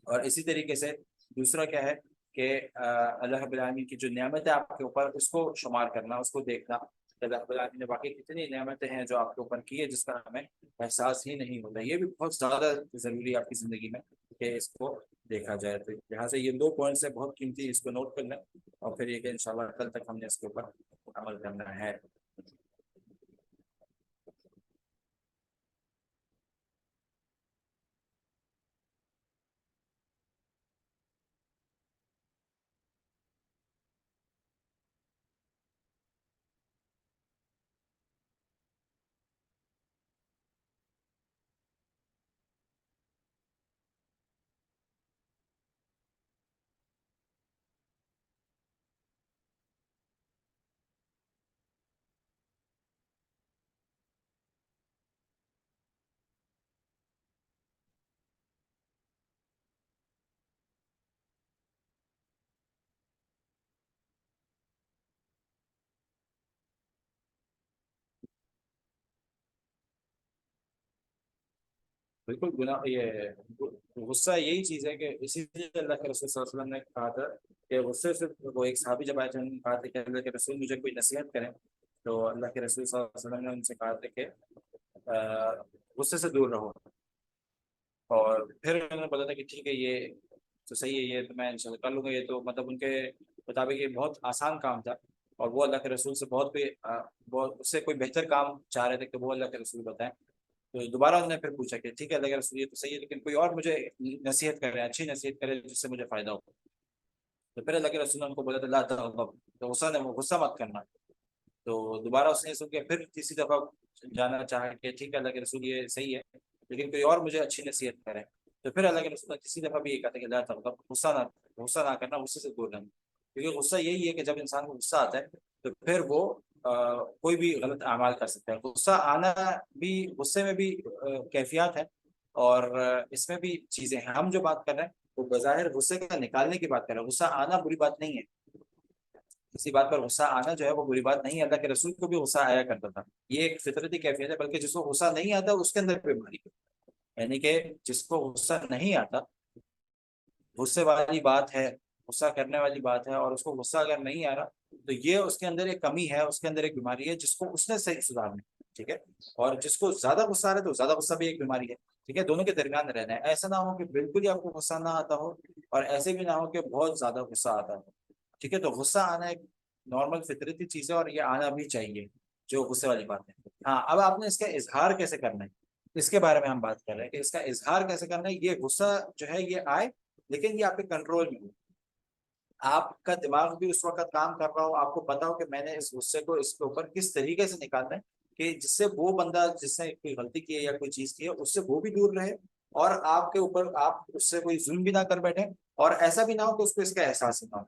اور اسی طریقے سے دوسرا کیا ہے کہ اللہ رب العالمین کی جو نعمت ہے آپ کے اوپر اس کو شمار کرنا، اس کو دیکھنا کہ اللہ رب العالمین نے واقعی کتنی نعمتیں ہیں جو آپ کے اوپر کی ہے جس کا ہمیں احساس ہی نہیں ہوتا. یہ بھی بہت زیادہ ضروری ہے آپ کی زندگی میں کہ اس کو دیکھا جائے. تو لہٰذا یہ 2 پوائنٹس ہیں بہت قیمتی، اس کو نوٹ کر لیں اور پھر یہ کہ انشاءاللہ کل تک ہم نے اس کے اوپر عمل کرنا ہے. بالکل گناہ یہ غصہ یہی چیز ہے کہ اسی لیے اللہ کے رسول صلی اللہ علیہ وسلم نے کہا تھا کہ غصے سے، وہ ایک صحابی جب آئے تھے انہوں نے کہا تھا کہ اللہ کے رسول مجھے کوئی نصیحت کریں، تو اللہ کے رسول صلی اللہ علیہ وسلم نے ان سے کہا تھا کہ غصے سے دور رہو. اور پھر انہوں نے بولا تھا کہ ٹھیک ہے یہ تو صحیح ہے، یہ تو میں انشاءاللہ کر لوں گا. یہ تو مطلب ان کے مطابق یہ بہت آسان کام تھا اور وہ اللہ کے رسول سے بہت اس سے کوئی بہتر کام چاہ رہے تھے کہ وہ اللہ کے رسول بتائیں. تو دوبارہ انہوں نے پھر پوچھا کہ ٹھیک ہے اللہ کے رسول یہ تو صحیح ہے لیکن کوئی اور مجھے نصیحت کرے، اچھی نصیحت کرے جس سے مجھے فائدہ ہو. تو پھر اللہ کے رسول نے ان کو بولا تھا لا تغضب، تو غصہ مت کرنا. تو دوبارہ اس نے سن کے پھر تیسری دفعہ جانا چاہا کہ ٹھیک ہے اللہ کے رسول یہ صحیح ہے لیکن کوئی اور مجھے اچھی نصیحت کرے. تو پھر اللہ کے رسول نے تیسری دفعہ بھی یہ کہا تھا کہ لا تغضب، غصہ نہ کرنا، غصے سے دور رہنا. کیونکہ غصہ یہی ہے کہ جب انسان کو غصہ آتا ہے تو پھر وہ کوئی بھی غلط اعمال کر سکتا ہے. غصہ آنا بھی، غصے میں بھی کیفیات ہے اور اس میں بھی چیزیں ہیں. ہم جو بات کر رہے ہیں وہ بظاہر غصے کا نکالنے کی بات کر رہے ہیں. غصہ آنا بری بات نہیں ہے، کسی بات پر غصہ آنا جو ہے وہ بری بات نہیں ہے. اللہ کے رسول کو بھی غصہ آیا کرتا تھا، یہ ایک فطرتی کیفیت ہے. بلکہ جس کو غصہ نہیں آتا اس کے اندر بیماری ہے. یعنی کہ جس کو غصہ نہیں آتا، غصے والی بات ہے، غصہ کرنے والی بات ہے، اور اس کو غصہ اگر نہیں آ رہا تو یہ اس کے اندر ایک کمی ہے، اس کے اندر ایک بیماری ہے جس کو اس نے صحیح سدھارنا ہے. ٹھیک ہے. اور جس کو زیادہ غصہ آ رہا ہے تو زیادہ غصہ بھی ایک بیماری ہے. ٹھیک ہے. دونوں کے درمیان رہنا ہے. ایسا نہ ہو کہ بالکل ہی آپ کو غصہ نہ آتا ہو اور ایسے بھی نہ ہو کہ بہت زیادہ غصہ آتا ہو. ٹھیک ہے. تو غصہ آنا ایک نارمل فطرتی چیز ہے اور یہ آنا بھی چاہیے جو غصے والی بات ہے. ہاں، اب آپ نے اس کا اظہار کیسے کرنا ہے اس کے بارے میں ہم بات کر رہے ہیں کہ اس کا اظہار کیسے کرنا ہے. یہ غصہ جو ہے یہ آئے لیکن یہ آپ کے کنٹرول میں ہو، آپ کا دماغ بھی اس وقت کام کر رہا ہو، آپ کو پتا ہو کہ میں نے اس غصے کو اس کے اوپر کس طریقے سے نکالنا ہے کہ جس سے وہ بندہ جس نے کوئی غلطی کی ہے یا کوئی چیز کی ہے اس سے وہ بھی دور رہے اور آپ کے اوپر آپ اس سے کوئی ظلم بھی نہ کر بیٹھے اور ایسا بھی نہ ہو کہ اس کو اس کا احساس نہ ہو.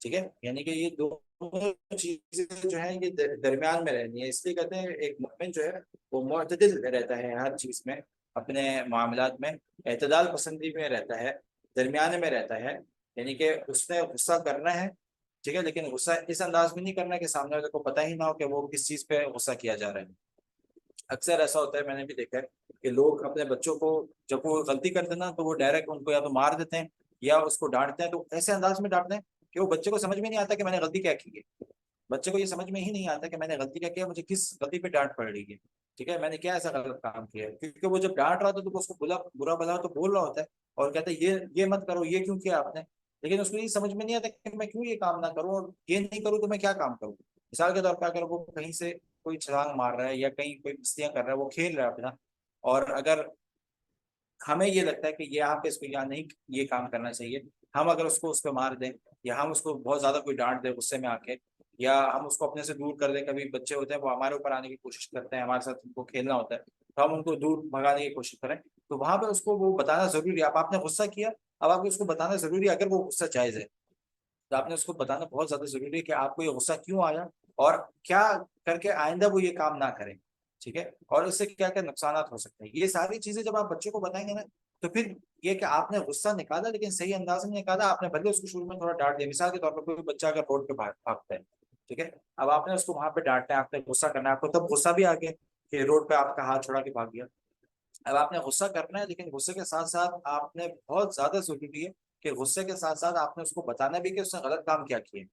ٹھیک ہے. یعنی کہ یہ دونوں چیزیں جو ہیں یہ درمیان میں رہنی ہے. اس لیے کہتے ہیں ایک مومن جو ہے وہ معتدل رہتا ہے ہر چیز میں، اپنے معاملات میں اعتدال پسندی میں رہتا ہے، درمیانے میں رہتا ہے. یعنی کہ اس نے غصہ کرنا ہے، ٹھیک ہے، لیکن غصہ اس انداز میں نہیں کرنا ہے کہ سامنے والے کو پتہ ہی نہ ہو کہ وہ کس چیز پہ غصہ کیا جا رہا ہے. اکثر ایسا ہوتا ہے، میں نے بھی دیکھا ہے کہ لوگ اپنے بچوں کو جب وہ غلطی کرتے ہیں نا تو وہ ڈائریکٹ ان کو یا تو مار دیتے ہیں یا اس کو ڈانٹتے ہیں. تو ایسے انداز میں ڈانٹتے ہیں کہ وہ بچے کو سمجھ میں نہیں آتا کہ میں نے غلطی کیا کی ہے. بچے کو یہ سمجھ میں ہی نہیں آتا کہ میں نے غلطی کیا کیا، مجھے کس غلطی پہ ڈانٹ پڑ رہی ہے. ٹھیک ہے. میں نے کیا ایسا غلط کام کیا ہے. کیونکہ وہ جب ڈانٹ رہا تھا تو وہ اس کو برا بھلا تو بول رہا ہوتا ہے اور کہتا ہے یہ مت کرو، یہ کیوں کیا آپ نے. لیکن اس کو یہ سمجھ میں نہیں آتا کہ میں کیوں یہ کام نہ کروں اور یہ نہیں کروں تو میں کیا کام کروں. مثال کے طور پہ اگر وہ کہیں سے کوئی چھلانگ مار رہا ہے یا کہیں کوئی مستیاں کر رہا ہے، وہ کھیل رہا ہے اپنا، اور اگر ہمیں یہ لگتا ہے کہ یہاں پہ اس کو یہاں نہیں یہ کام کرنا چاہیے، ہم اگر اس کو اس پہ مار دیں یا ہم اس کو بہت زیادہ کوئی ڈانٹ دیں غصے میں آ کے، یا ہم اس کو اپنے سے دور کر دیں. کبھی بچے ہوتے ہیں وہ ہمارے اوپر آنے کی کوشش کرتے ہیں، ہمارے ساتھ ان کو کھیلنا ہوتا ہے تو ہم ان کو دور بھگانے کی کوشش کریں. تو وہاں پہ اس کو وہ بتانا ضروری ہے. اب آپ نے غصہ کیا، اب آپ کو اس کو بتانا ضروری ہے. اگر وہ غصہ جائز ہے تو آپ نے اس کو بتانا بہت زیادہ ضروری ہے کہ آپ کو یہ غصہ کیوں آیا اور کیا کر کے آئندہ وہ یہ کام نہ کریں. ٹھیک ہے. اور اس سے کیا کیا نقصانات ہو سکتے ہیں. یہ ساری چیزیں جب آپ بچوں کو بتائیں گے نا تو پھر یہ کہ آپ نے غصہ نکالا لیکن صحیح انداز میں نکالا. آپ نے بھلے اس کو شروع میں تھوڑا ڈانٹ دیا. مثال کے طور پر کوئی بچہ اگر روڈ پہ بھاگتا ہے، ٹھیک ہے، اب آپ نے اس کو وہاں پہ ڈانٹنا ہے، آپ نے غصہ کرنا ہے، آپ کو تب غصہ بھی آ گیا کہ روڈ پہ آپ کا ہاتھ چھوڑا کے بھاگ گیا. اب آپ نے غصہ کرنا ہے لیکن غصے کے ساتھ ساتھ آپ نے بہت زیادہ ضروری ہے کہ غصے کے ساتھ ساتھ آپ نے اس کو بتانا بھی کہ اس نے غلط کام کیا کیے.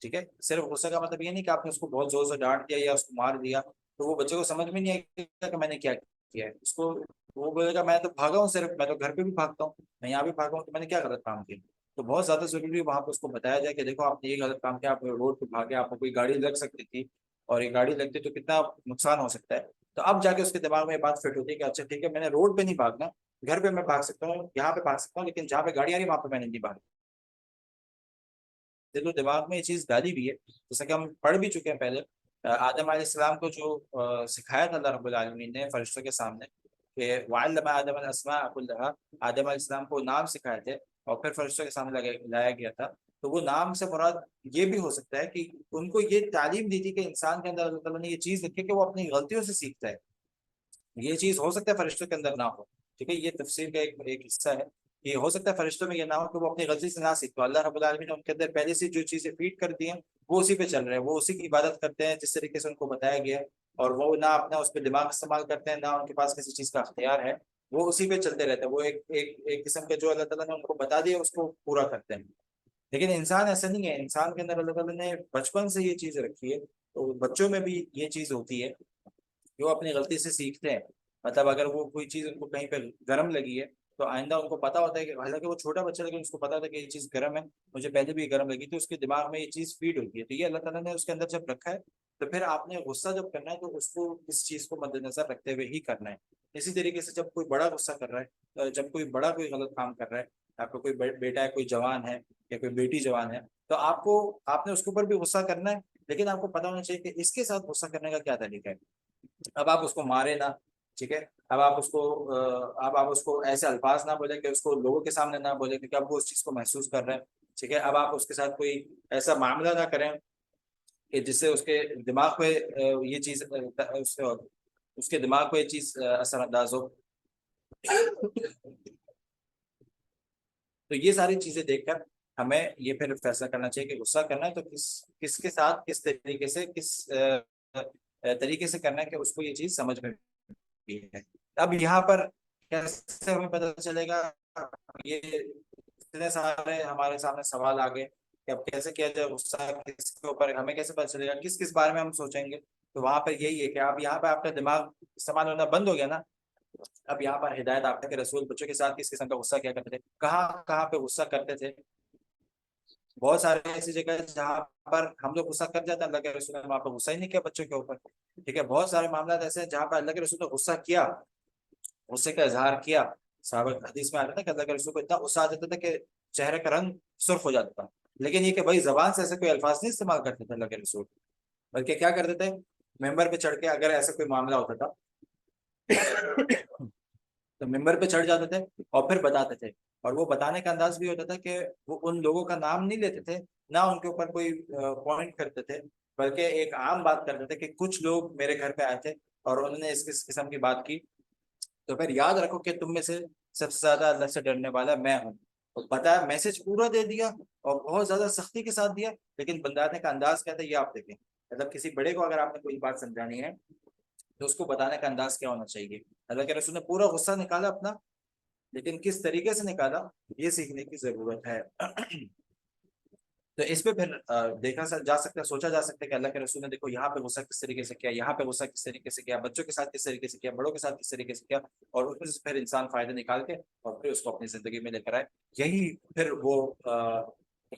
ٹھیک ہے, صرف غصے کا مطلب یہ نہیں کہ آپ نے اس کو بہت زور سے ڈانٹ دیا یا اس کو مار دیا تو وہ بچے کو سمجھ میں نہیں آئے گا کہ میں نے کیا کیا ہے. اس کو وہ بولے گا میں تو بھاگا ہوں, صرف میں تو گھر پہ بھی بھاگتا ہوں, میں یہاں بھی بھاگا ہوں, تو میں نے کیا غلط کام کیا. تو بہت زیادہ ضروری وہاں پہ اس کو بتایا جائے کہ دیکھو آپ نے یہ غلط کام کیا, آپ روڈ پہ بھاگے, آپ کو کوئی گاڑی لگ سکتی تھی, اور یہ گاڑی لگتی تو کتنا نقصان ہو سکتا ہے. تو اب جا کے اس کے دماغ میں یہ بات فٹ ہوتی ہے کہ اچھا ٹھیک ہے, میں نے روڈ پہ نہیں بھاگنا, گھر پہ میں بھاگ سکتا ہوں, یہاں پہ بھاگ سکتا ہوں, لیکن جہاں پہ گاڑی آ رہی ہے وہاں پہ میں نے نہیں بھاگنا. دل و دماغ میں یہ چیز ڈالی بھی ہے, جیسا کہ ہم پڑھ بھی چکے ہیں پہلے. آدم علیہ السلام کو جو سکھایا تھا اللہ رب العالمین نے فرشتوں کے سامنے کہ وَعَلَّمَ آدَمَ الْأَسْمَاءَ كُلَّهَا, آدم علیہ السلام کو نام سکھائے تھے اور پھر فرشتوں کے سامنے لایا گیا تھا. تو وہ نام سے مراد یہ بھی ہو سکتا ہے کہ ان کو یہ تعلیم دی تھی کہ انسان کے اندر اللہ تعالیٰ نے یہ چیز رکھی کہ وہ اپنی غلطیوں سے سیکھتا ہے. یہ چیز ہو سکتا ہے فرشتوں کے اندر نہ ہو. ٹھیک ہے, یہ تفسیر کا ایک حصہ ہے. یہ ہو سکتا ہے فرشتوں میں یہ نہ ہو کہ وہ اپنی غلطی سے نہ سیکھ, تو اللہ رب العالمین نے ان کے اندر پہلے سے جو چیزیں فیڈ کر دی ہیں وہ اسی پہ چل رہے ہیں, وہ اسی کی عبادت کرتے ہیں جس طریقے سے ان کو بتایا گیا ہے, اور وہ نہ اپنا اس پہ دماغ استعمال کرتے ہیں, نہ ان کے پاس کسی چیز کا اختیار ہے, وہ اسی پہ چلتے رہتے ہیں. وہ ایک قسم کے جو اللہ تعالیٰ نے ان کو بتا دیا اس کو پورا کرتے ہیں. لیکن انسان ایسا نہیں ہے, انسان کے اندر اللہ تعالیٰ نے بچپن سے یہ چیز رکھی ہے, تو بچوں میں بھی یہ چیز ہوتی ہے کہ وہ اپنی غلطی سے سیکھتے ہیں. مطلب اگر وہ کوئی چیز ان کو کہیں پہ گرم لگی ہے تو آئندہ ان کو پتا ہوتا ہے کہ حالانکہ وہ چھوٹا بچہ لیکن اس کو پتا ہوتا ہے کہ یہ چیز گرم ہے, مجھے پہلے بھی گرم لگی, تو اس کے دماغ میں یہ چیز فیڈ ہوتی ہے. تو یہ اللہ تعالیٰ نے اس کے اندر جب رکھا ہے تو پھر آپ نے غصہ جب کرنا ہے تو اس کو اس چیز کو مد نظر رکھتے ہوئے ہی کرنا ہے. اسی طریقے سے جب کوئی بڑا غصہ کر رہا ہے, جب کوئی بڑا کوئی غلط کام کر رہا ہے, آپ کا کوئی بیٹا ہے, کوئی جوان ہے یا کوئی بیٹی جوان ہے, تو آپ نے اس کے اوپر بھی غصہ کرنا ہے, لیکن آپ کو پتا ہونا چاہیے کہ اس کے ساتھ غصہ کرنے کا کیا طریقہ ہے. اب آپ اس کو مارے نہ, ٹھیک ہے, اب آپ اس کو ایسے الفاظ نہ بولے کہ اس کو لوگوں کے سامنے نہ بولے کیونکہ اب وہ اس چیز کو محسوس کر رہے ہیں. ٹھیک ہے, اب آپ اس کے ساتھ کوئی ایسا معاملہ نہ کریں کہ جس سے اس کے دماغ پہ یہ چیز اس کے دماغ پہ یہ چیز اثر انداز ہو. تو یہ ساری چیزیں دیکھ کر ہمیں یہ پھر فیصلہ کرنا چاہیے کہ غصہ کرنا ہے تو کس کے ساتھ کس طریقے سے طریقے سے کرنا ہے کہ اس کو یہ چیز سمجھ میں بھی ہے. اب یہاں پر کیسے ہمیں پتہ چلے گا, یہ اتنے سارے ہمارے سامنے سوال آ گئے کہ اب کیسے کیا جائے غصہ کس کے اوپر, ہمیں کیسے پتہ چلے گا کس کس بارے میں ہم سوچیں گے. تو وہاں پر یہی ہے کہ اب یہاں پہ آپ کا دماغ استعمال ہونا بند ہو گیا نا. اب یہاں پر ہدایت آپ کے رسول بچوں کے ساتھ کس قسم کا غصہ کیا کرتے تھے, کہاں کہاں پہ غصہ کرتے تھے. بہت سارے ایسی جگہ جہاں پر ہم لوگ غصہ کر جاتے ہیں, اللہ کے رسول نے وہاں پہ غصہ ہی نہیں کیا بچوں کے اوپر. ٹھیک ہے, بہت سارے معاملات ایسے ہیں جہاں پر اللہ کے رسول نے غصہ کیا, غصے کا اظہار کیا. صحابہ حدیث میں آتا تھا کہ اللہ کے رسول کو اتنا غصہ آ جاتا تھا کہ چہرے کا رنگ سرخ ہو جاتا تھا, لیکن یہ کہ بھائی زبان سے ایسے کوئی الفاظ نہیں استعمال کرتے تھے اللہ کے رسول, بلکہ کیا کرتے تھے, ممبر پہ چڑھ کے اگر ایسا کوئی معاملہ ہوتا تھا تو ممبر پہ چڑھ جاتے تھے اور پھر بتاتے تھے. اور وہ بتانے کا انداز بھی ہوتا تھا کہ وہ ان لوگوں کا نام نہیں لیتے تھے, نہ ان کے اوپر کوئی پوائنٹ کرتے تھے, بلکہ ایک عام بات کرتے تھے کہ کچھ لوگ میرے گھر پہ آئے تھے اور انہوں نے اس قسم کی بات کی, تو پھر یاد رکھو کہ تم میں سے سب سے زیادہ اللہ سے ڈرنے والا میں ہوں. بتایا, میسج پورا دے دیا اور بہت زیادہ سختی کے ساتھ دیا, لیکن بتانے کا انداز کیا تھا یہ آپ دیکھیں. مطلب کسی بڑے کو اگر آپ نے کوئی بات سمجھانی ہے تو اس کو بتانے کا انداز کیا ہونا چاہیے. اللہ کے رسول نے پورا غصہ نکالا اپنا, لیکن کس طریقے سے نکالا یہ سیکھنے کی ضرورت ہے. تو اس پہ پھر دیکھا جا سکتا ہے, سوچا جا سکتا ہے کہ اللہ کے رسول نے دیکھو یہاں پہ غصہ کس طریقے سے کیا, یہاں پہ غصہ کس طریقے سے کیا, بچوں کے ساتھ کس طریقے سے کیا, بڑوں کے ساتھ کس طریقے سے کیا, اور اس سے پھر انسان فائدہ نکال کے اور پھر اس کو اپنی زندگی میں لے کر آئے. یہی پھر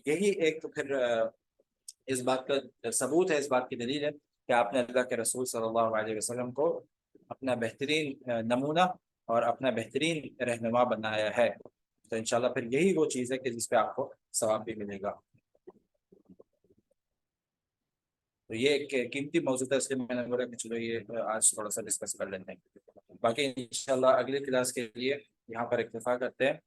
یہی ایک پھر اس بات کا ثبوت ہے, اس بات کی دلیل ہے کہ آپ نے اللہ کے رسول صلی اللہ علیہ وسلم کو اپنا بہترین نمونہ اور اپنا بہترین رہنما بنایا ہے. تو انشاءاللہ پھر یہی وہ چیز ہے کہ جس پہ آپ کو ثواب بھی ملے گا. تو یہ ایک قیمتی موضوع تھا, اس لیے میں نے بولا کہ چلو یہ آج تھوڑا سا ڈسکس کر لیتے ہیں. باقی انشاءاللہ اگلی کلاس کے لیے یہاں پر اکتفا کرتے ہیں.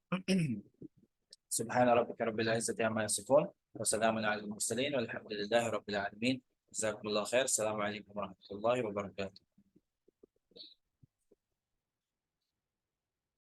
سبحان ربک رب العزة عما يصفون وسلام على المرسلين والحمد لله رب العالمين. جزاكم الله خير. السلام عليكم ورحمة الله وبركاته.